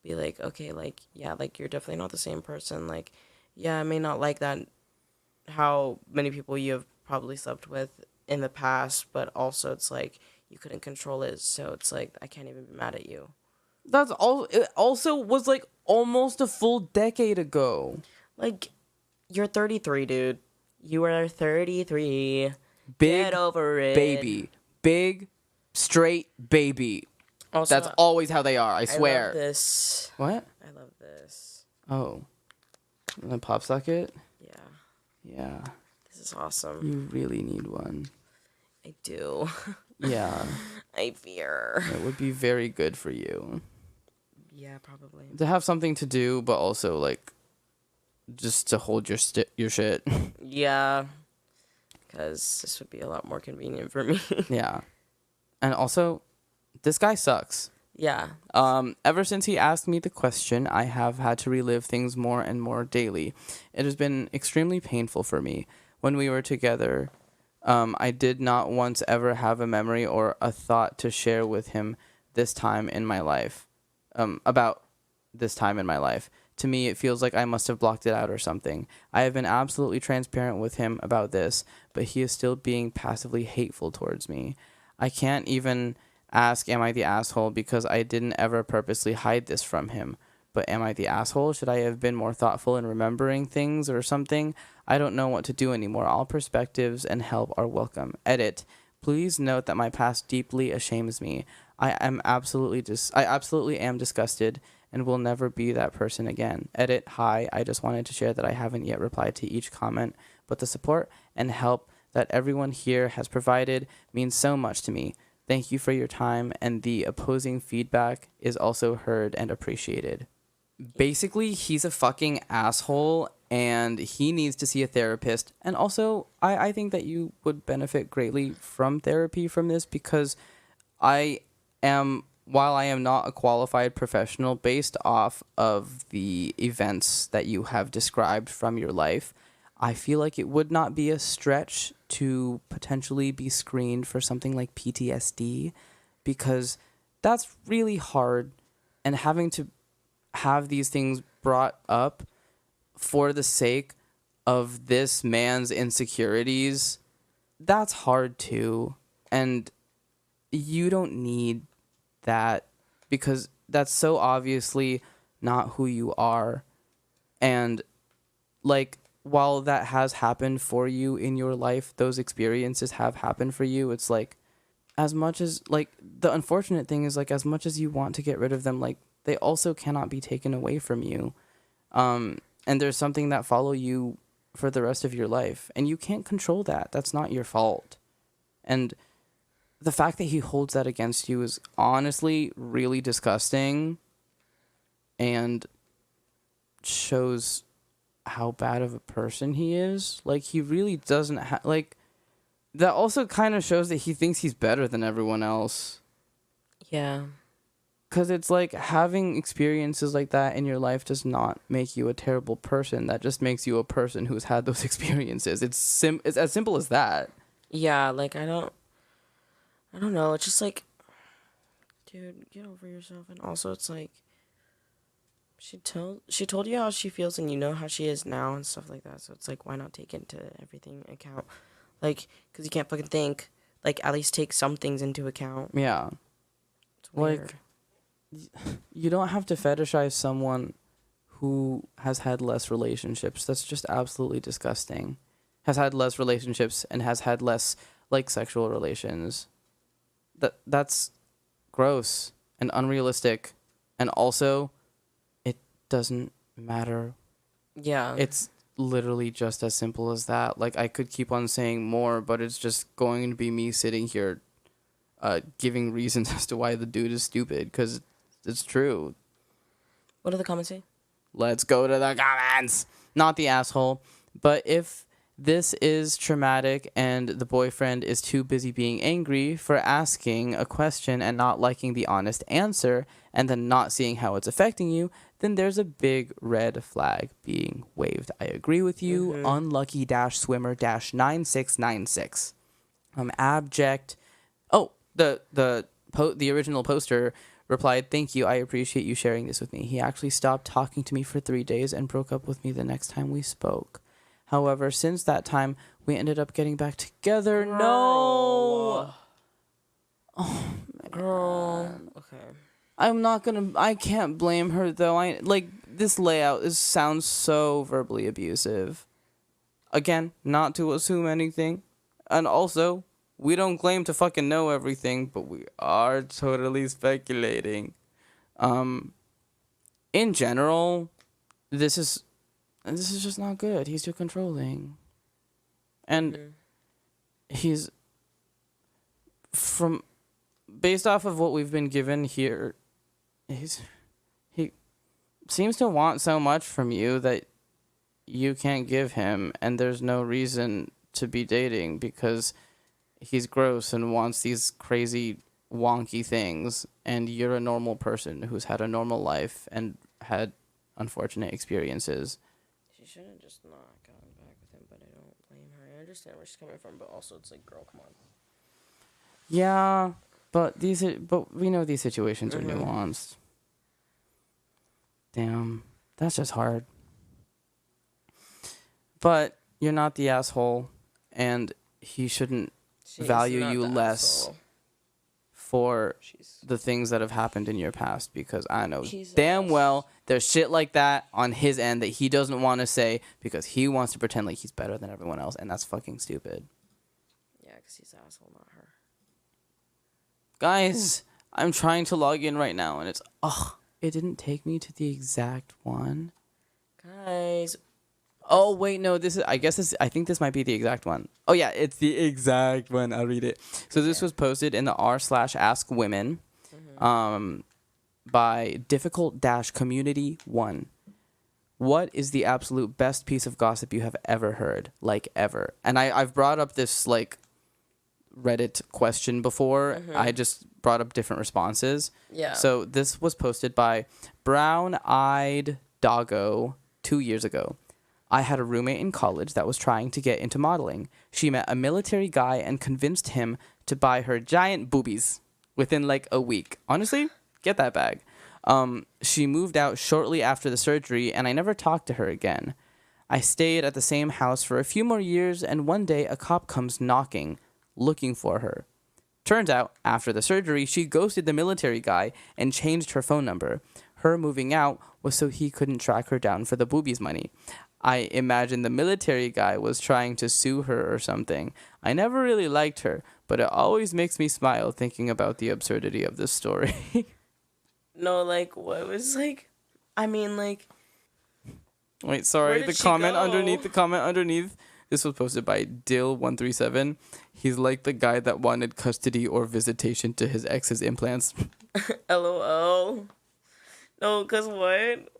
be like, okay, like, yeah, like, you're definitely not the same person. Like, yeah, I may not like that, how many people you have probably slept with in the past, but also it's like you couldn't control it, so it's like I can't even be mad at you. That's all. It also was like almost a full decade ago. Like, you're 33, dude. You are 33. Big Get over it. baby. Big, straight baby. Also, That's always how they are, I I swear. love this. What? I love this. Oh. The pop socket? Yeah. Yeah. This is awesome. You really need one. I do. Yeah. I fear. It would be very good for you. Yeah, probably. To have something to do, but also, like, just to hold your shit. Yeah. Because this would be a lot more convenient for me. Yeah. And also, this guy sucks. Yeah. Ever since he asked me the question, I have had to relive things more and more daily. It has been extremely painful for me. When we were together, I did not once ever have a memory or a thought to share with him this time in my life. About this time in my life. To me, it feels like I must have blocked it out or something. I have been absolutely transparent with him about this, but he is still being passively hateful towards me. I can't even ask, am I the asshole, because I didn't ever purposely hide this from him. But am I the asshole? Should I have been more thoughtful in remembering things or something? I don't know what to do anymore. All perspectives and help are welcome. Edit. Please note that my past deeply ashames me. I absolutely am disgusted and will never be that person again. Edit. Hi, I just wanted to share that I haven't yet replied to each comment, but the support and help that everyone here has provided means so much to me. Thank you for your time, and the opposing feedback is also heard and appreciated. Basically, he's a fucking asshole, and he needs to see a therapist. And also, I think that you would benefit greatly from therapy from this, because while I am not a qualified professional, based off of the events that you have described from your life, I feel like it would not be a stretch to potentially be screened for something like PTSD, because that's really hard, and having to have these things brought up for the sake of this man's insecurities, that's hard too. And you don't need that, because that's so obviously not who you are. And like, while that has happened for you in your life, those experiences have happened for you, it's like, as much as, like, the unfortunate thing is, like, as much as you want to get rid of them, like, they also cannot be taken away from you. And there's something that follow you for the rest of your life, and you can't control that. That's not your fault. And the fact that he holds that against you is honestly really disgusting, and shows how bad of a person he is. Like, he really doesn't like, that also kind of shows that he thinks he's better than everyone else. Yeah. Because it's like having experiences like that in your life does not make you a terrible person. That just makes you a person who's had those experiences. It's as simple as that. Yeah, like I don't know. It's just like, dude, get over yourself. And also, it's like she told you how she feels, and you know how she is now and stuff like that. So it's like, why not take into everything account? Like, because you can't fucking think. Like, at least take some things into account. Yeah. It's weird. Like, you don't have to fetishize someone who has had less relationships. That's just absolutely disgusting. Has had less relationships and has had less, like, sexual relations. That's gross and unrealistic. And also, it doesn't matter. Yeah. It's literally just as simple as that. Like, I could keep on saying more, but it's just going to be me sitting here giving reasons as to why the dude is stupid, because it's true. What do the comments say? Let's go to the comments. Not the asshole. But if this is traumatic and the boyfriend is too busy being angry for asking a question and not liking the honest answer and then not seeing how it's affecting you, then there's a big red flag being waved. I agree with you. Unlucky-swimmer-9696. Abject. Oh, the original poster replied, "Thank you. I appreciate you sharing this with me. He actually stopped talking to me for 3 days and broke up with me the next time we spoke. However, since that time, we ended up getting back together." Girl. No. Oh, Girl. Okay. I can't blame her though. This layout sounds so verbally abusive. Again, not to assume anything. And also, we don't claim to fucking know everything, but we are totally speculating. In general, this is just not good. He's too controlling. And he's based off of what we've been given here, he seems to want so much from you that you can't give him, and there's no reason to be dating because he's gross and wants these crazy wonky things, and you're a normal person who's had a normal life and had unfortunate experiences. She should have just not gotten back with him, but I don't blame her. I understand where she's coming from, but also it's like, girl, come on. Yeah, but we know these situations are nuanced. Damn, that's just hard. But you're not the asshole, and he shouldn't value you less for the things that have happened in your past, because I know damn well there's shit like that on his end that he doesn't want to say because he wants to pretend like he's better than everyone else, and that's fucking stupid. Yeah, because he's the asshole, not her. Guys, I'm trying to log in right now, and it didn't take me to the exact one. Guys. Oh, wait, no, I think this might be the exact one. Oh, yeah, it's the exact one. I'll read it. So this was posted in the r/askwomen by difficult-community1. What is the absolute best piece of gossip you have ever heard? Like, ever. And I've brought up this, like, Reddit question before. I just brought up different responses. Yeah. So this was posted by Brown-Eyed Doggo 2 years ago. I had a roommate in college that was trying to get into modeling. She met a military guy and convinced him to buy her giant boobies within like a week. Honestly, get that bag. She moved out shortly after the surgery, and I never talked to her again. I stayed at the same house for a few more years, and one day a cop comes knocking, looking for her. Turns out, after the surgery, she ghosted the military guy and changed her phone number. Her moving out was so he couldn't track her down for the boobies money. I imagine the military guy was trying to sue her or something. I never really liked her, but it always makes me smile thinking about the absurdity of this story. No, like, what was, like, I mean, like... Wait, sorry, the comment underneath, this was posted by Dill137. He's like the guy that wanted custody or visitation to his ex's implants. LOL. No, because what?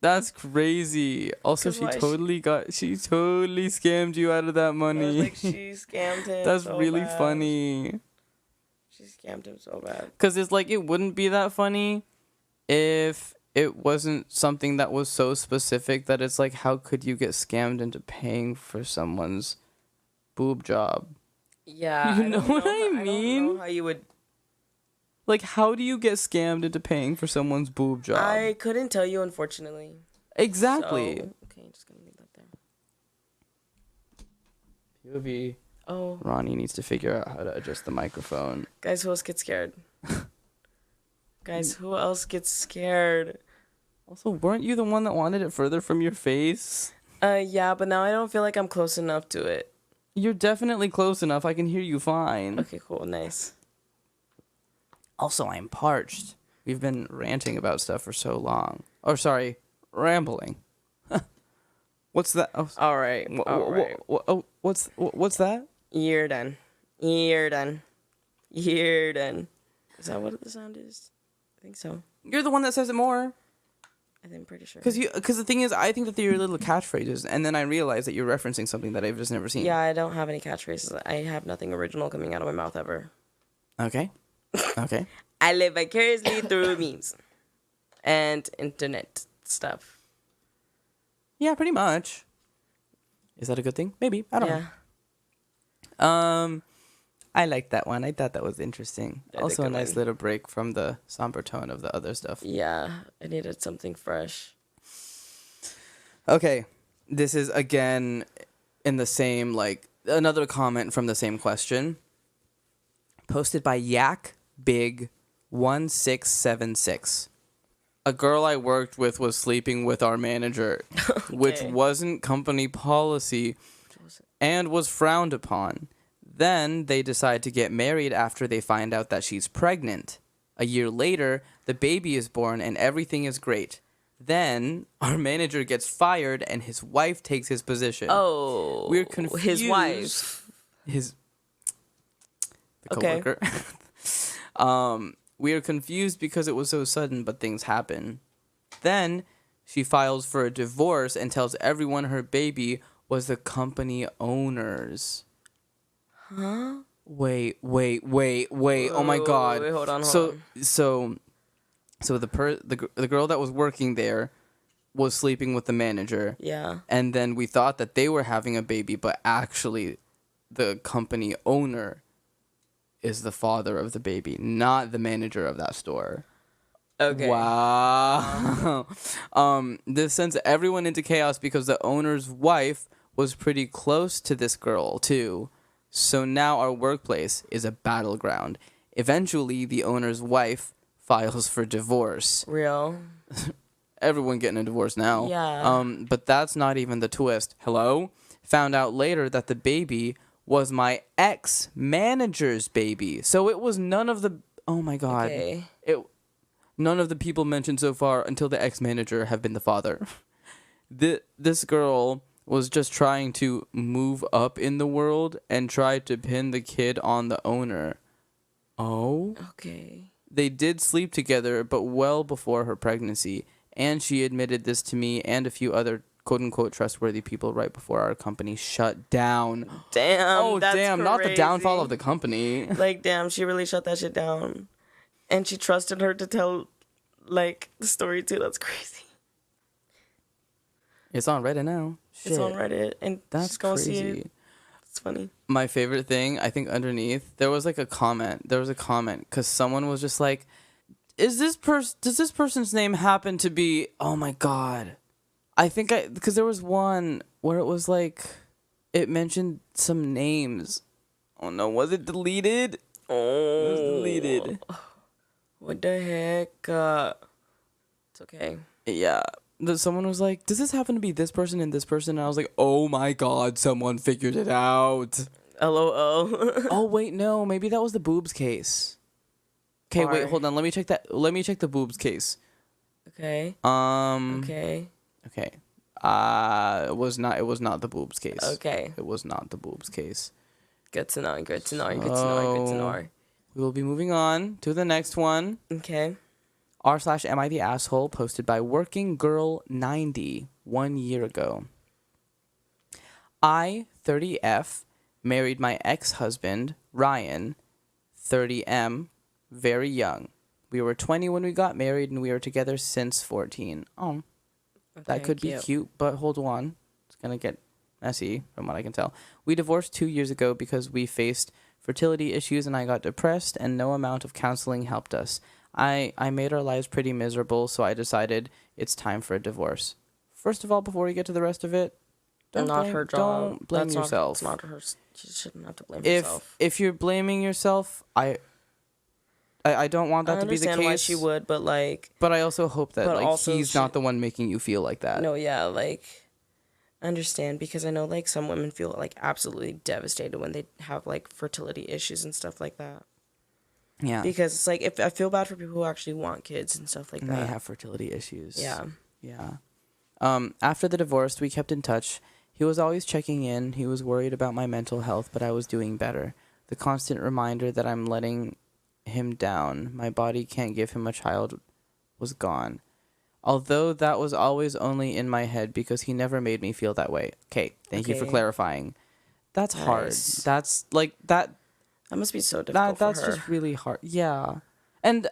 That's crazy. Also, 'Cause she why totally scammed you out of that I was money. like, she scammed him. That's so really bad. funny. She scammed him so bad. Cause it's like it wouldn't be that funny if it wasn't something that was so specific that it's like, how could you get scammed into paying for someone's boob job? Yeah, You I know don't what know I how, mean? I don't know how you would. Like, how do you get scammed into paying for someone's boob job? I couldn't tell you, unfortunately. Exactly. So, okay, I'm just gonna leave that there. POV. Oh, Ronnie needs to figure out how to adjust the microphone. guys, who else gets scared? Guys, who else gets scared? Also, weren't you the one that wanted it further from your face? Yeah, but now I don't feel like I'm close enough to it. You're definitely close enough. I can hear you fine. Okay, cool, nice. Also, I'm parched. We've been ranting about stuff for so long. Oh, sorry, rambling. What's that? Oh, All right, all right. what's that? You're done. You're done. You're done. Is that what the sound is? I think so. You're the one that says it more. I'm pretty sure. Because the thing is, I think that they're your little catchphrases, and then I realize that you're referencing something that I've just never seen. Yeah, I don't have any catchphrases. I have nothing original coming out of my mouth ever. Okay. Okay. I live vicariously through memes and internet stuff. Yeah, pretty much. Is that a good thing? Maybe. I don't know. Yeah. I liked that one. I thought that was interesting. I Also, a think I nice might. little break from the somber tone of the other stuff. Yeah, I needed something fresh. Okay, this is again in the same, like, another comment from the same question. Posted by Yak Big 1676. A girl I worked with was sleeping with our manager, which Okay. wasn't company policy and was frowned upon. Then they decide to get married after they find out that she's pregnant. A year later, the baby is born and everything is great. Then our manager gets fired and his wife takes his position. Oh, We're confused. His wife. The Okay. coworker. We are confused because it was so sudden, but things happen. Then she files for a divorce and tells everyone her baby was the company owner's. Huh? Wait. Oh my god. Wait, hold on. So the girl that was working there was sleeping with the manager. Yeah. And then we thought that they were having a baby, but actually the company owner is the father of the baby, not the manager of that store. Okay. Wow. This sends everyone into chaos because the owner's wife was pretty close to this girl too. So now our workplace is a battleground. Eventually, the owner's wife files for divorce. Real. Everyone getting a divorce now. Yeah. But that's not even the twist. Hello? Found out later that the baby was my ex-manager's baby. So it was none of the... Oh my god. Okay. None of the people mentioned so far until the ex-manager have been the father. This girl was just trying to move up in the world and tried to pin the kid on the owner. Oh? Okay. They did sleep together, but well before her pregnancy. And she admitted this to me and a few other quote-unquote trustworthy people right before our company shut down. Damn. Oh, that's damn. Not the crazy. downfall of the company. Like, damn, she really shut that shit down. And she trusted her to tell, like, the story, too. That's crazy. It's on Reddit now. Shit. It's on Reddit. And That's just go see crazy. it. It's funny. My favorite thing, I think underneath, there was like a comment. There was a comment because someone was just like, does this person's name happen to be, oh my god. Because there was one where it was like, it mentioned some names. Oh no, was it deleted? Oh. It was deleted. What the heck? It's okay. Yeah. Someone was like, does this happen to be this person and this person? And I was like, oh my god, someone figured it out. LOL. Oh wait, no, maybe that was the boobs case. Okay, Why? wait, hold on. Let me check the boobs case. Okay. Okay. Okay. It was not the boobs case. Okay. It was not the boobs case. Good to know. Good to know. Good to know. Good to know. We will be moving on to the next one. Okay. r/am I the asshole, posted by Working Girl 90 1 year ago. I, 30F, married my ex-husband, Ryan, 30M, very young. We were 20 when we got married, and we were together since 14. Oh, that Okay, could be cute, but hold on. It's going to get messy from what I can tell. We divorced 2 years ago because we faced fertility issues and I got depressed, and no amount of counseling helped us. I made our lives pretty miserable, so I decided it's time for a divorce. First of all, before we get to the rest of it, Not her job. Don't blame That's yourself. It's not her. She shouldn't have to blame herself. If you're blaming yourself, I don't want that to be the case. I understand why she would, but like. But I also hope that But like also he's not the one making you feel like that. No, yeah, like. I understand, because I know like some women feel like absolutely devastated when they have like fertility issues and stuff like that. Yeah. Because it's like, if I feel bad for people who actually want kids and stuff like And that. they have fertility issues. Yeah. Yeah. After the divorce, we kept in touch. He was always checking in. He was worried about my mental health, but I was doing better. The constant reminder that I'm letting him down, my body can't give him a child, was gone. Although that was always only in my head because he never made me feel that way. Okay, thank you for clarifying. That's hard. That's like that. That must be so difficult for That's her. just really hard. Yeah. And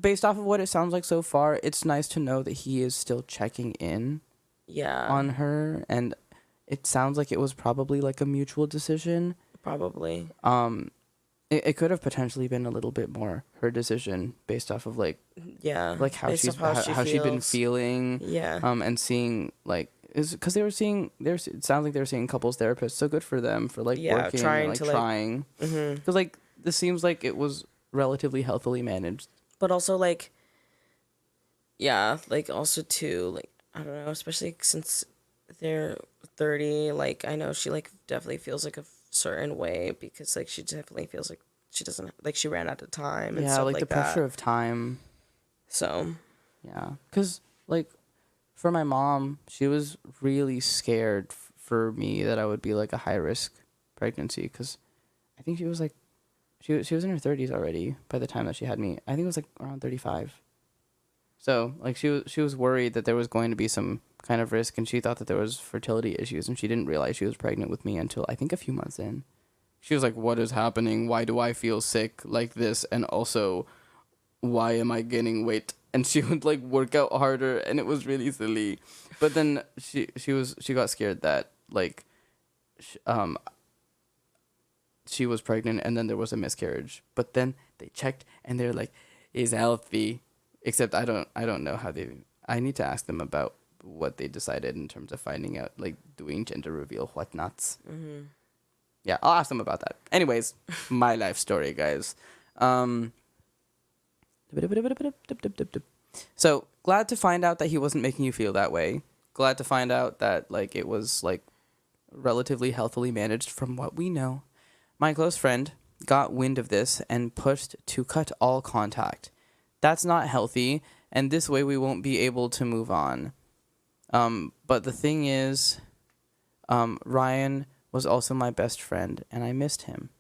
based off of what it sounds like so far, it's nice to know that he is still checking in on her. And it sounds like it was probably like a mutual decision. Probably. It could have potentially been a little bit more her decision based off of like how she'd been feeling. Yeah. And seeing like is because they were seeing it sounds like they were seeing couples therapists. So good for them for like working trying and, to trying. Because like this seems like it was relatively healthily managed. But also like, yeah, like also too, like, I don't know, especially since they're 30, like I know she like definitely feels like a certain way because like she definitely feels like she doesn't, like she ran out of time and stuff like the that. pressure of time. So yeah, because like for my mom, she was really scared for me that I would be like a high risk pregnancy, because I think she was like she was in her 30s already by the time that she had me. I think it was like around 35. So like she was worried that there was going to be some kind of risk, and she thought that there was fertility issues, and she didn't realize she was pregnant with me until I think a few months in. She was like, what is happening? Why do I feel sick like this? And also, why am I gaining weight? And she would like work out harder, and it was really silly. But then she got scared that like she was pregnant, and then there was a miscarriage. But then they checked, and they're like, he's healthy. Except I don't know how I need to ask them about what they decided in terms of finding out, like doing gender reveal, whatnots. Mm-hmm. Yeah, I'll ask them about that. Anyways, my life story, guys. So glad to find out that he wasn't making you feel that way. Glad to find out that like it was like relatively healthily managed from what we know. My close friend got wind of this and pushed to cut all contact. That's not healthy, and this way we won't be able to move on. But the thing is, Ryan was also my best friend, and I missed him.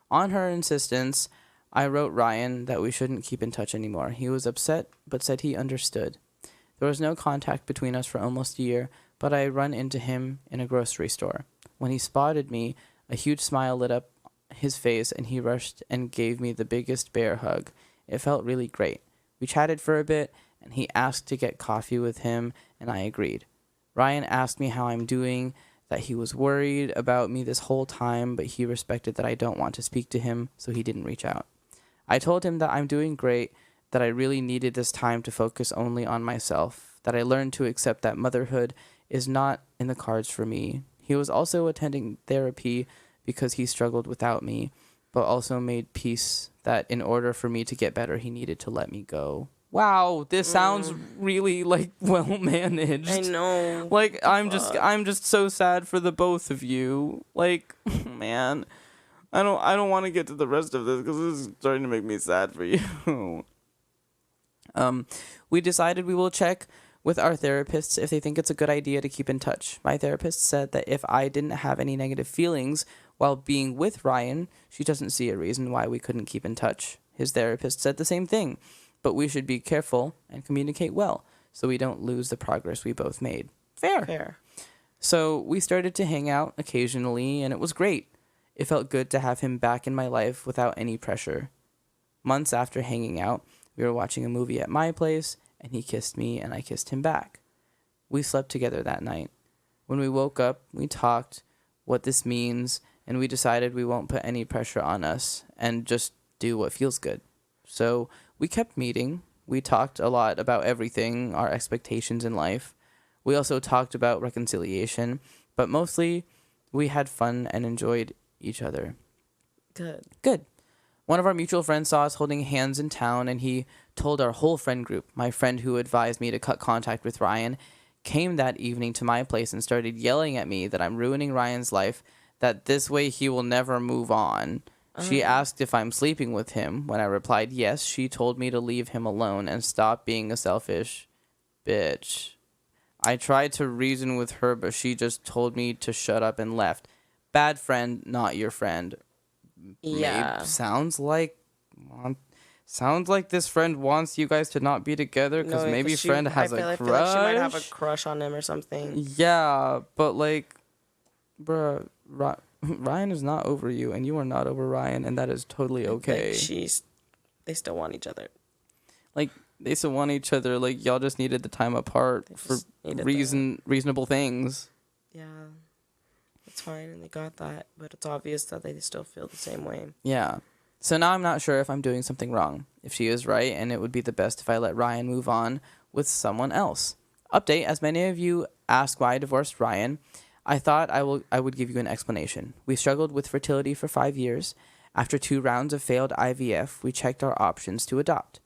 On her insistence, I wrote Ryan that we shouldn't keep in touch anymore. He was upset, but said he understood. There was no contact between us for almost a year, but I run into him in a grocery store. When he spotted me, a huge smile lit up his face, and he rushed and gave me the biggest bear hug. It felt really great. We chatted for a bit, and he asked to get coffee with him, and I agreed. Ryan asked me how I'm doing, that he was worried about me this whole time, but he respected that I don't want to speak to him, so he didn't reach out. I told him that I'm doing great, that I really needed this time to focus only on myself, that I learned to accept that motherhood is not in the cards for me. He was also attending therapy because he struggled without me, but also made peace that in order for me to get better, he needed to let me go. Wow, this sounds really like well managed. I know. Like I'm just so sad for the both of you. Like, man, I don't want to get to the rest of this because this is starting to make me sad for you. We decided we will check with our therapists if they think it's a good idea to keep in touch. My therapist said that if I didn't have any negative feelings while being with Ryan, she doesn't see a reason why we couldn't keep in touch. His therapist said the same thing. but we should be careful and communicate well so we don't lose the progress we both made. Fair. So we started to hang out occasionally, and it was great. It felt good to have him back in my life without any pressure. Months after hanging out, we were watching a movie at my place, and he kissed me, and I kissed him back. We slept together that night. When we woke up, we talked what this means, and we decided we won't put any pressure on us and just do what feels good. So we kept meeting. We talked a lot about everything, our expectations in life. We also talked about reconciliation, but mostly we had fun and enjoyed each other. Good. One of our mutual friends saw us holding hands in town, and he told our whole friend group. My friend who advised me to cut contact with Ryan came that evening to my place and started yelling at me that I'm ruining Ryan's life, that this way he will never move on. She asked if I'm sleeping with him. When I replied yes, she told me to leave him alone and stop being a selfish bitch. I tried to reason with her, but she just told me to shut up and left. Bad friend, not your friend. Yeah. Sounds like this friend wants you guys to not be together because maybe friend has a crush. I feel like she might have a crush on him or something. Yeah, but like, bruh, Ryan is not over you, and you are not over Ryan, and that is totally okay. Like they still want each other. Like, they still want each other. Like, y'all just needed the time apart for reasonable things. Yeah, it's fine, and they got that, but it's obvious that they still feel the same way. Yeah. So now I'm not sure if I'm doing something wrong. If she is right, and it would be the best if I let Ryan move on with someone else. Update, as many of you asked why I divorced Ryan, I thought I would give you an explanation. We struggled with fertility for 5 years. After 2 rounds of failed IVF, we checked our options to adopt.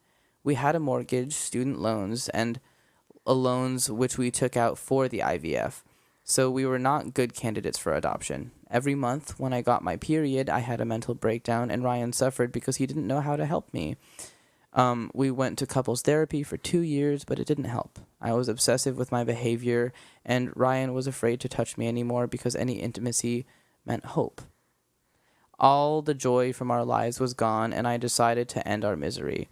We had a mortgage, student loans, and loans which we took out for the IVF. So we were not good candidates for adoption. Every month when I got my period, I had a mental breakdown, and Ryan suffered because he didn't know how to help me. We went to couples therapy for 2 years, but it didn't help. I was obsessive with my behavior, and Ryan was afraid to touch me anymore because any intimacy meant hope. All the joy from our lives was gone, and I decided to end our misery.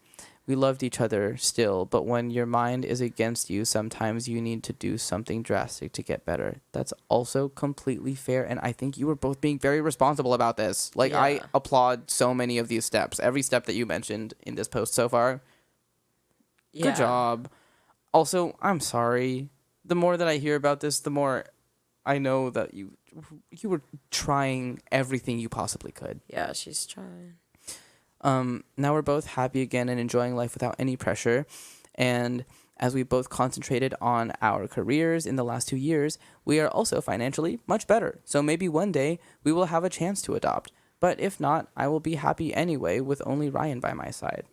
We loved each other still, but when your mind is against you, sometimes you need to do something drastic to get better. That's also completely fair, and I think you were both being very responsible about this. Like, I applaud so many of these steps. Every step that you mentioned in this post so far. Yeah. Good job. Also, I'm sorry. The more that I hear about this, the more I know that you were trying everything you possibly could. Yeah, she's trying. Now we're both happy again and enjoying life without any pressure. And as we both concentrated on our careers in the last 2 years, we are also financially much better. So maybe one day we will have a chance to adopt. But if not, I will be happy anyway with only Ryan by my side.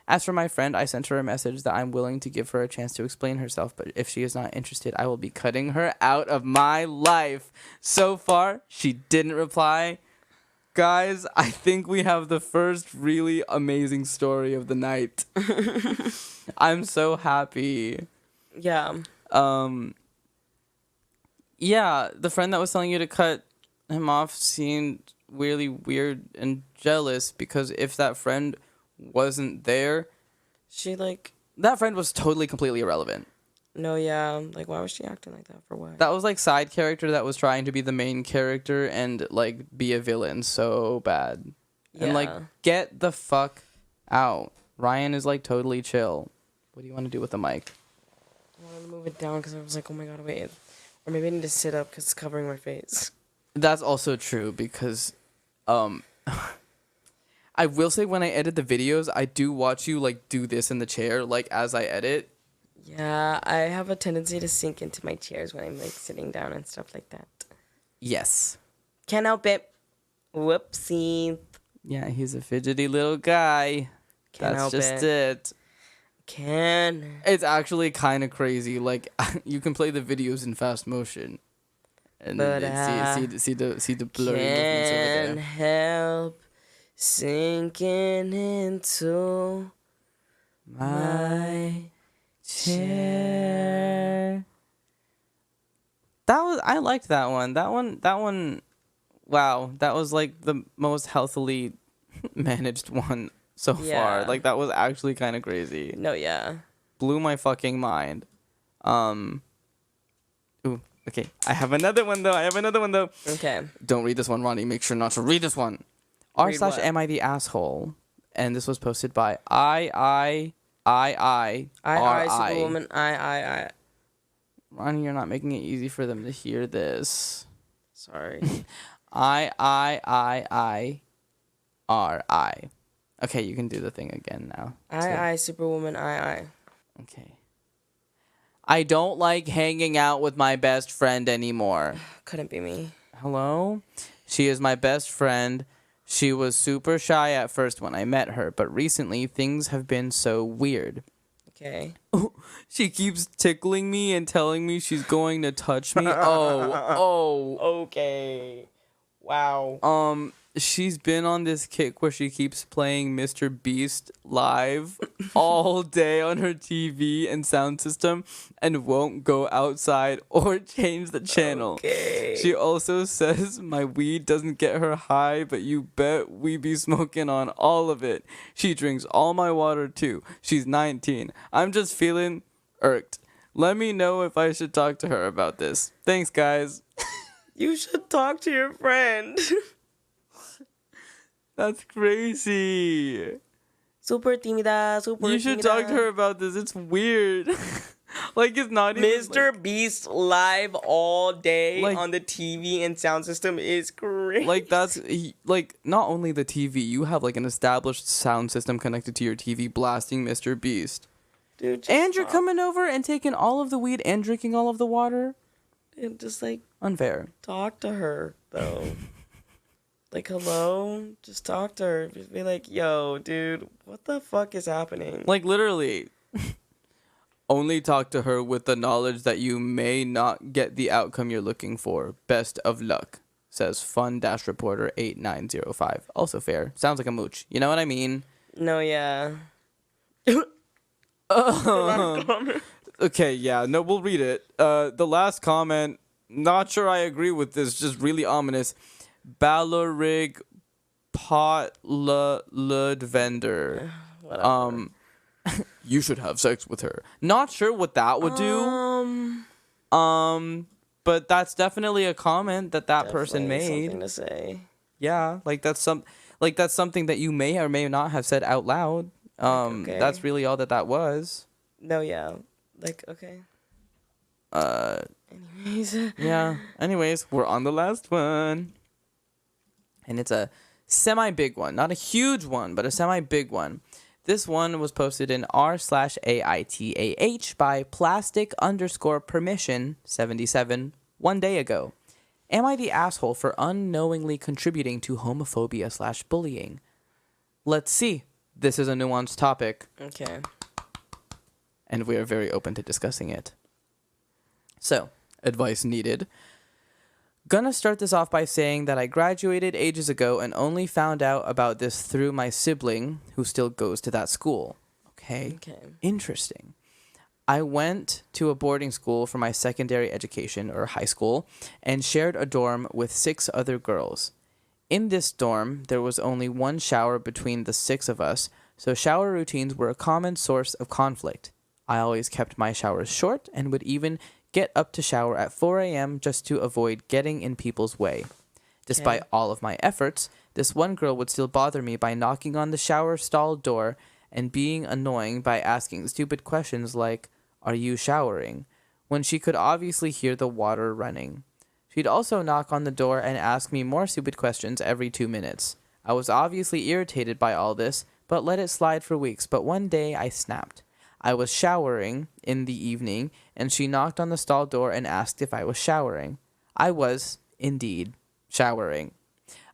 As for my friend, I sent her a message that I'm willing to give her a chance to explain herself, but if she is not interested, I will be cutting her out of my life. So far, she didn't reply. Guys, I think we have the first really amazing story of the night. I'm so happy. Yeah. Yeah, the friend that was telling you to cut him off seemed really weird and jealous because if that friend wasn't there, that friend was totally completely irrelevant. No, yeah. Like, why was she acting like that? For what? That was, like, side character that was trying to be the main character and, like, be a villain so bad. Yeah. And, like, get the fuck out. Ryan is, like, totally chill. What do you want to do with the mic? I wanted to move it down because I was like, oh my god, wait. Or maybe I need to sit up because it's covering my face. That's also true because, I will say when I edit the videos, I do watch you, like, do this in the chair, like, as I edit. Yeah, I have a tendency to sink into my chairs when I'm, like, sitting down and stuff like that. Yes. Can't help it. Whoopsie. Yeah, he's a fidgety little guy. That's just it. It's actually kind of crazy. Like, you can play the videos in fast motion. And see the blurry movements over there. Can't help sinking into my chair. I liked that one. That one. Wow, that was like the most healthily managed one so far. Yeah. Like, that was actually kind of crazy. No, yeah. Blew my fucking mind. Ooh, okay. I have another one though. Okay. Don't read this one, Ronnie. Make sure not to read this one. R Read slash what? am I the asshole? And this was posted by I Superwoman, I. Ronnie, you're not making it easy for them to hear this. Sorry. I R I. Okay, you can do the thing again now. I, Superwoman, I. Okay. I don't like hanging out with my best friend anymore. Couldn't be me. Hello? She is my best friend. She was super shy at first when I met her, but recently things have been so weird. Okay. She keeps tickling me and telling me she's going to touch me. Oh. Okay. Wow. She's been on this kick where she keeps playing Mr. Beast live all day on her TV and sound system and won't go outside or change the channel. Okay. She also says my weed doesn't get her high, but you bet we be smoking on all of it. She drinks all my water too. She's 19. I'm just feeling irked. Let me know if I should talk to her about this. Thanks, guys. You should talk to your friend. That's crazy. Super tímida, super You should talk to her about this. It's weird. Like, it's not even... Mr. Beast live all day Like- on the TV and sound system is great. Like, that's... Like, not only the TV, you have, like, an established sound system connected to your TV blasting Mr. Beast. Dude, just And you're stop. coming over and taking all of the weed and drinking all of the water? And just like Unfair. talk to her though. Like, hello? Just talk to her. Just be like, yo, dude, what the fuck is happening? Like, literally. Only talk to her with the knowledge that you may not get the outcome you're looking for. Best of luck, says Fun-Reporter 8905. Also fair. Sounds like a mooch. You know what I mean? No, yeah. Okay, yeah. No, we'll read it. The last comment, not sure I agree with this. Just really ominous. Balarig Vendor. Whatever. You should have sex with her. Not sure what that would do. But that's definitely a comment that person definitely made. Something to say. Yeah, that's something that you may or may not have said out loud. Okay. That's really all that was. No, yeah. Like, okay. Anyways. Yeah. Anyways, we're on the last one. And it's a semi-big one. Not a huge one, but a semi-big one. This one was posted in r/AITAH by plastic_permission77 1 day ago. Am I the asshole for unknowingly contributing to homophobia/bullying? Let's see. This is a nuanced topic, Okay. and we are very open to discussing it. So, advice needed. Gonna start this off by saying that I graduated ages ago and only found out about this through my sibling, who still goes to that school. Okay. Interesting. I went to a boarding school for my secondary education, or high school, and shared a dorm with 6 other girls. In this dorm, there was only one shower between the 6 of us, so shower routines were a common source of conflict. I always kept my showers short and would even get up to shower at 4 a.m. just to avoid getting in people's way. Despite all of my efforts, this one girl would still bother me by knocking on the shower stall door and being annoying by asking stupid questions like, "Are you showering?" when she could obviously hear the water running. She'd also knock on the door and ask me more stupid questions every 2 minutes. I was obviously irritated by all this, but let it slide for weeks. But one day I snapped. I was showering in the evening, and she knocked on the stall door and asked if I was showering. I was, indeed, showering.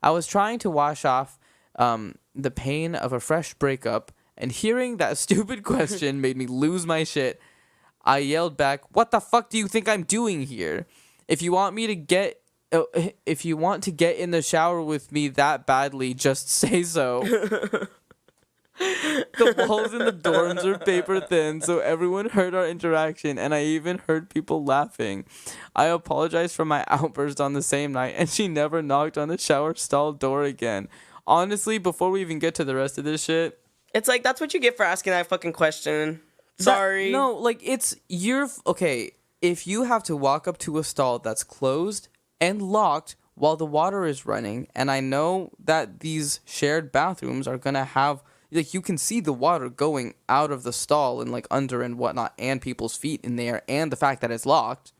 I was trying to wash off the pain of a fresh breakup, and hearing that stupid question made me lose my shit. I yelled back, "What the fuck do you think I'm doing here? If you want to get in the shower with me that badly, just say so." The walls in the dorms were paper thin, so everyone heard our interaction, and I even heard people laughing. I apologized for my outburst on the same night, and she never knocked on the shower stall door again. Honestly, before we even get to the rest of this shit, It's like, that's what you get for asking that fucking question. Sorry. No, like, okay, if you have to walk up to a stall that's closed and locked while the water is running, and I know that these shared bathrooms are gonna have, like, you can see the water going out of the stall and, like, under and whatnot, and people's feet in there, and the fact that it's locked.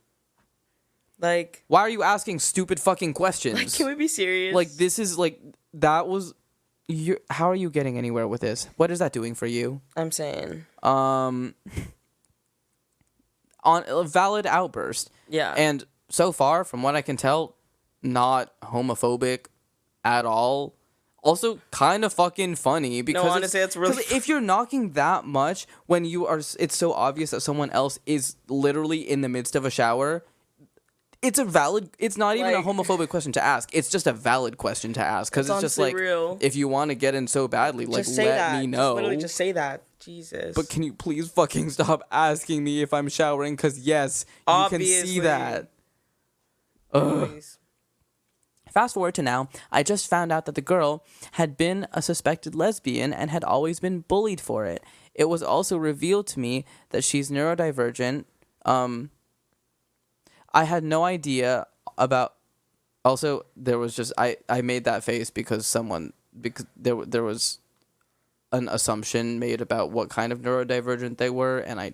Like, why are you asking stupid fucking questions? Like, can we be serious? Like, this is, like, that was... how are you getting anywhere with this? What is that doing for you? I'm saying. On a valid outburst. Yeah. And so far, from what I can tell, not homophobic at all. Also, kind of fucking funny because no, honestly, it's really if you're knocking that much when you are, it's so obvious that someone else is literally in the midst of a shower. It's a valid. It's not even a homophobic question to ask. It's just a valid question to ask because it's just like, real. If you want to get in so badly, like, just let me know. Literally, just say that. Jesus. But can you please fucking stop asking me if I'm showering? Because yes, Obviously. you can see that. Ugh. Fast forward to now, I just found out that the girl had been a suspected lesbian and had always been bullied for it. It was also revealed to me that she's neurodivergent. I had no idea about... Also, there was just... I made that face because there was an assumption made about what kind of neurodivergent they were, and I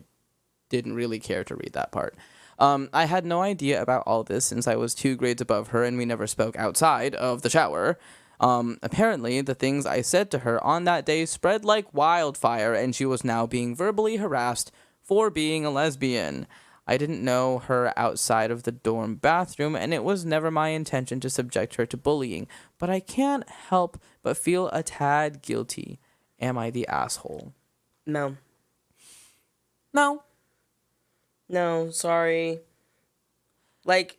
didn't really care to read that part. I had no idea about all this since I was 2 grades above her and we never spoke outside of the shower. Apparently, the things I said to her on that day spread like wildfire, and she was now being verbally harassed for being a lesbian. I didn't know her outside of the dorm bathroom, and it was never my intention to subject her to bullying, but I can't help but feel a tad guilty. Am I the asshole? No. No. No, sorry. Like,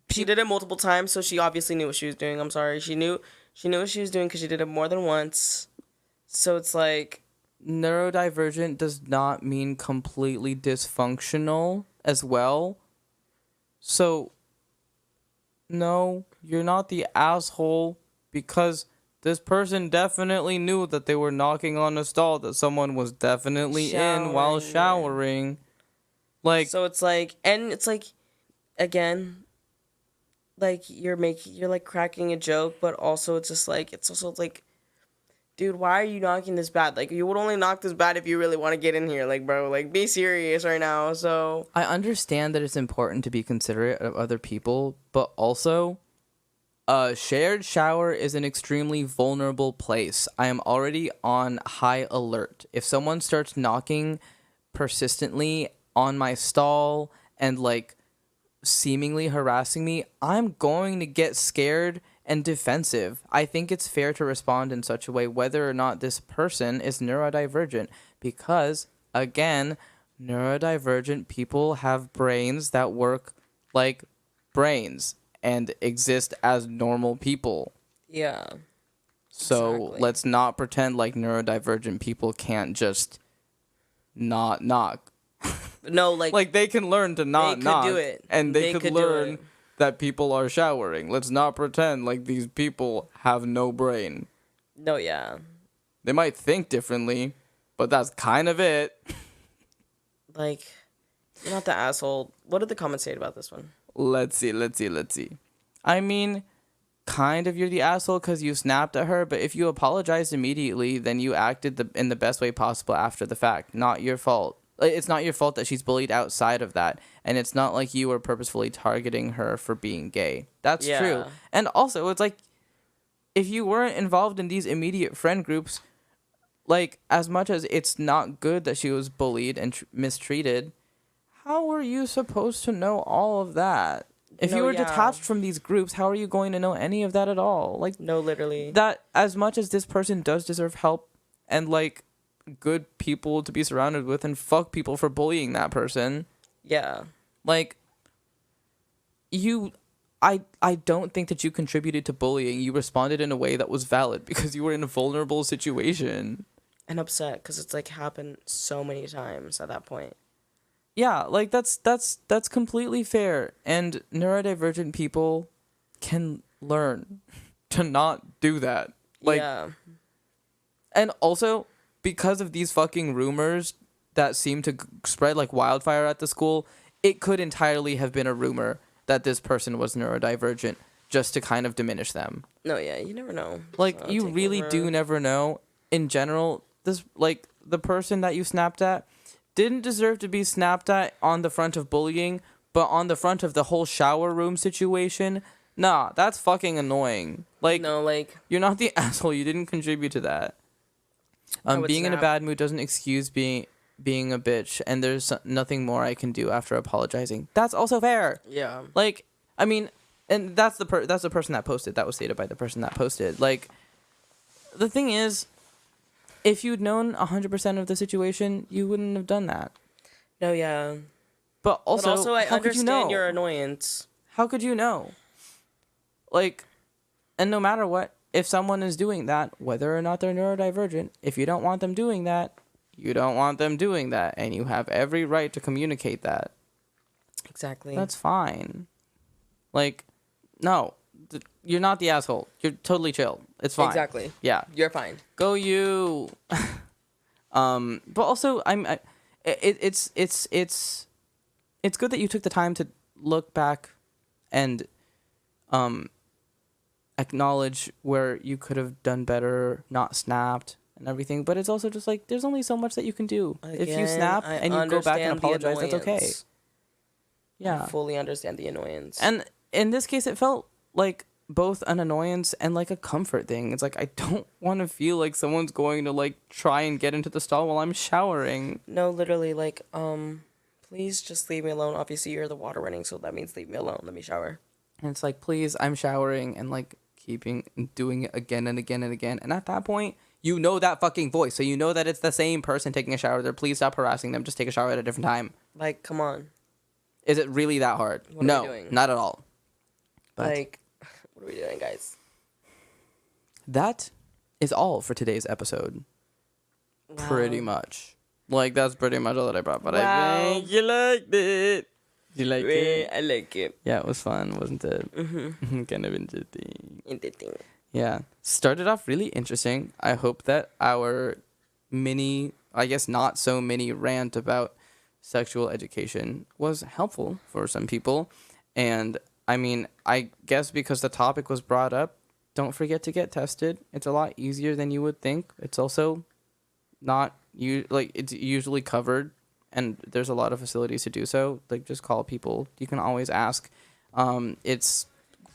she did it multiple times, so she obviously knew what she was doing. I'm sorry. She knew what she was doing because she did it more than once. So it's like... Neurodivergent does not mean completely dysfunctional as well. So, no, you're not the asshole because this person definitely knew that they were knocking on a stall that someone was definitely in while showering. Like, so it's like, and it's like, again, like you're like cracking a joke, but also it's just like, it's also like, dude, why are you knocking this bad? Like, you would only knock this bad if you really want to get in here. Like, bro, like, be serious right now. So I understand that it's important to be considerate of other people, but also, a shared shower is an extremely vulnerable place. I am already on high alert. If someone starts knocking persistently on my stall and, like, seemingly harassing me, I'm going to get scared and defensive. I think it's fair to respond in such a way whether or not this person is neurodivergent because, again, neurodivergent people have brains that work like brains and exist as normal people. yeah. So Exactly. let's not pretend like neurodivergent people can't just not knock. No, like They can learn to not could knock. do it. And they could do learn it. that people are showering. Let's not pretend like these people have no brain. No, yeah. They might think differently, but that's kind of it. Like, you're not the asshole. What did the comments say about this one? Let's see. I mean, kind of you're the asshole because you snapped at her, but if you apologized immediately, then you acted in the best way possible after the fact. Not your fault. It's not your fault that she's bullied outside of that, and it's not like you were purposefully targeting her for being gay. That's true. And also, it's like, if you weren't involved in these immediate friend groups, like, as much as it's not good that she was bullied and mistreated, how were you supposed to know all of that? If you were detached from these groups, how are you going to know any of that at all? Like, No, literally. that, as much as this person does deserve help and, like, good people to be surrounded with, and fuck people for bullying that person. Yeah. Like, I don't think that you contributed to bullying. You responded in a way that was valid because you were in a vulnerable situation. And upset because it's like happened so many times at that point. Yeah, like that's completely fair. And neurodivergent people can learn to not do that. Like, yeah. and also, because of these fucking rumors that seem to spread like wildfire at the school, it could entirely have been a rumor that this person was neurodivergent just to kind of diminish them. No, yeah, you never know. Like, So you take really over. do never know. In general, this, like, the person that you snapped at didn't deserve to be snapped at on the front of bullying, but on the front of the whole shower room situation, nah, that's fucking annoying. Like, No, like, you're not the asshole. You didn't contribute to that. I would Being in a snap. bad mood doesn't excuse being a bitch, and there's nothing more I can do after apologizing. That's also fair. yeah. Like, I mean, and that's the person that posted. That was stated by the person that posted. Like, the thing is, if you'd known 100% of the situation, you wouldn't have done that. No, yeah. But also, But also, I how could you understand know? your annoyance. How could you know? Like, and no matter what, if someone is doing that, whether or not they're neurodivergent, if you don't want them doing that, you don't want them doing that, and you have every right to communicate that. Exactly. That's fine. Like, no, you're not the asshole. You're totally chill. It's fine. Exactly. Yeah. You're fine. Go you. But also, it's good that you took the time to look back and acknowledge where you could have done better, not snapped and everything. But it's also just like, there's only so much that you can do. If you Again, snap I and you go back and understand the apologize, that's okay. annoyance. Yeah. I fully understand the annoyance. And in this case, it felt like both an annoyance and like a comfort thing. It's like, I don't want to feel like someone's going to like try and get into the stall while I'm showering. No, literally, like, please just leave me alone. Obviously, you're the water running, so that means leave me alone. Let me shower. And it's like, please, I'm showering, and like doing it again and again and again. And at that point, you know that fucking voice. So you know that it's the same person taking a shower there. Please stop harassing them. Just take a shower at a different time. Like, come on. Is it really that hard? What are we No, doing? not at all. But Like, what are we doing, guys? that is all for today's episode. Wow. Pretty much. Like, that's pretty much all that I brought. But Wow. I think you liked it. You like it? I like it. Yeah, it was fun, wasn't it? Mm-hmm. Kind of interesting. Interesting. Yeah. Started off really interesting. I hope that our mini, I guess not so mini rant about sexual education was helpful for some people. And I mean, I guess because the topic was brought up, don't forget to get tested. It's a lot easier than you would think. It's also not it's usually covered, and there's a lot of facilities to do so. Like, just call people. You can always ask. It's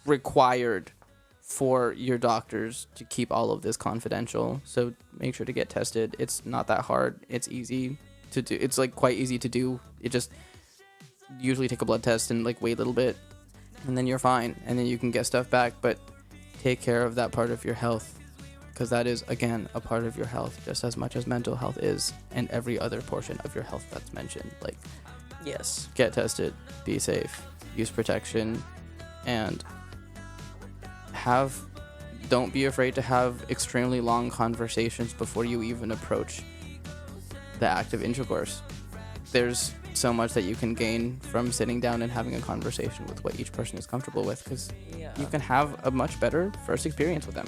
required for your doctors to keep all of this confidential, so make sure to get tested. It's not that hard. It's easy to do. It's like quite easy to do. It just usually take a blood test and like wait a little bit, and then you're fine, and then you can get stuff back. But take care of that part of your health, because that is, again, a part of your health just as much as mental health is, and every other portion of your health that's mentioned. Like, Yes. get tested, be safe, use protection, and don't be afraid to have extremely long conversations before you even approach the act of intercourse. There's so much that you can gain from sitting down and having a conversation with what each person is comfortable with, because Yeah. you can have a much better first experience with them.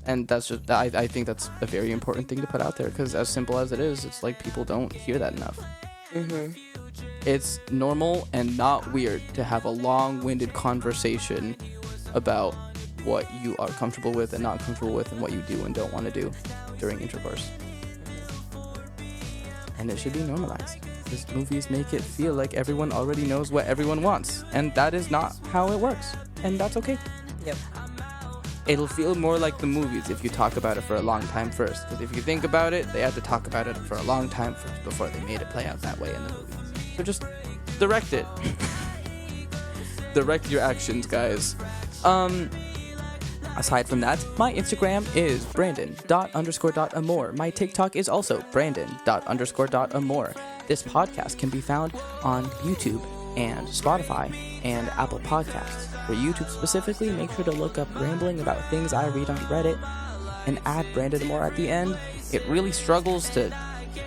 And that's just, I think that's a very important thing to put out there, because as simple as it is, it's like people don't hear that enough. It's normal and not weird to have a long-winded conversation about what you are comfortable with and not comfortable with, and what you do and don't want to do during intercourse. And it should be normalized, because movies make it feel like everyone already knows what everyone wants, and that is not how it works, and that's okay. Yep. It'll feel more like the movies if you talk about it for a long time first, because if you think about it, they had to talk about it for a long time first before they made it play out that way in the movies. So just direct it. Direct your actions, guys. Aside from that, my Instagram is brandon._.amore. My TikTok is also brandon._.amore. This podcast can be found on YouTube and Spotify and Apple Podcasts. For YouTube specifically, make sure to look up Rambling About Things I Read on Reddit and add Brandon Moore at the end. It really struggles to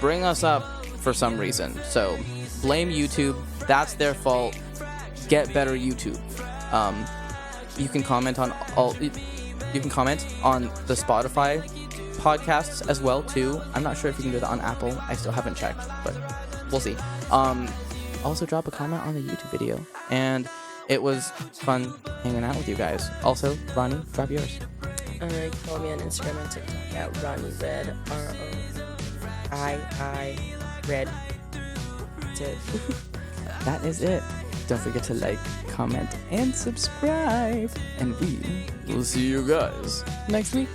bring us up for some reason. So blame YouTube. That's their fault. Get better, YouTube. You can comment on the Spotify podcasts as well too. I'm not sure if you can do that on Apple. I still haven't checked, but we'll see. Also drop a comment on the YouTube video, and it was fun hanging out with you guys. Also, Ronnie, drop yours. Follow me on Instagram and TikTok at Ronnie Red, ROII Red. That's it. That is it. Don't forget to like, comment, and subscribe. And we will see you guys next week.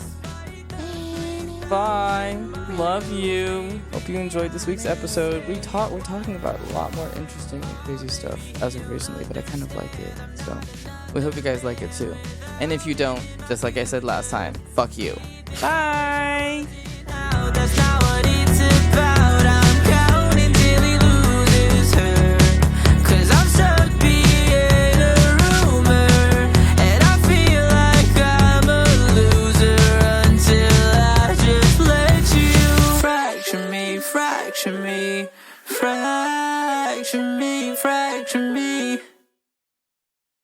Bye. Love you. Hope you enjoyed this week's episode. We're talking about a lot more interesting and crazy stuff as of recently, but I kind of like it. So we hope you guys like it too. And if you don't, just like I said last time, fuck you. Bye. Now that's not what it's about. I'm counting till he loses her. 'Cause I'm stuck being a rumor, and I feel like I'm a loser until I just let you fracture me, fracture me, fracture me.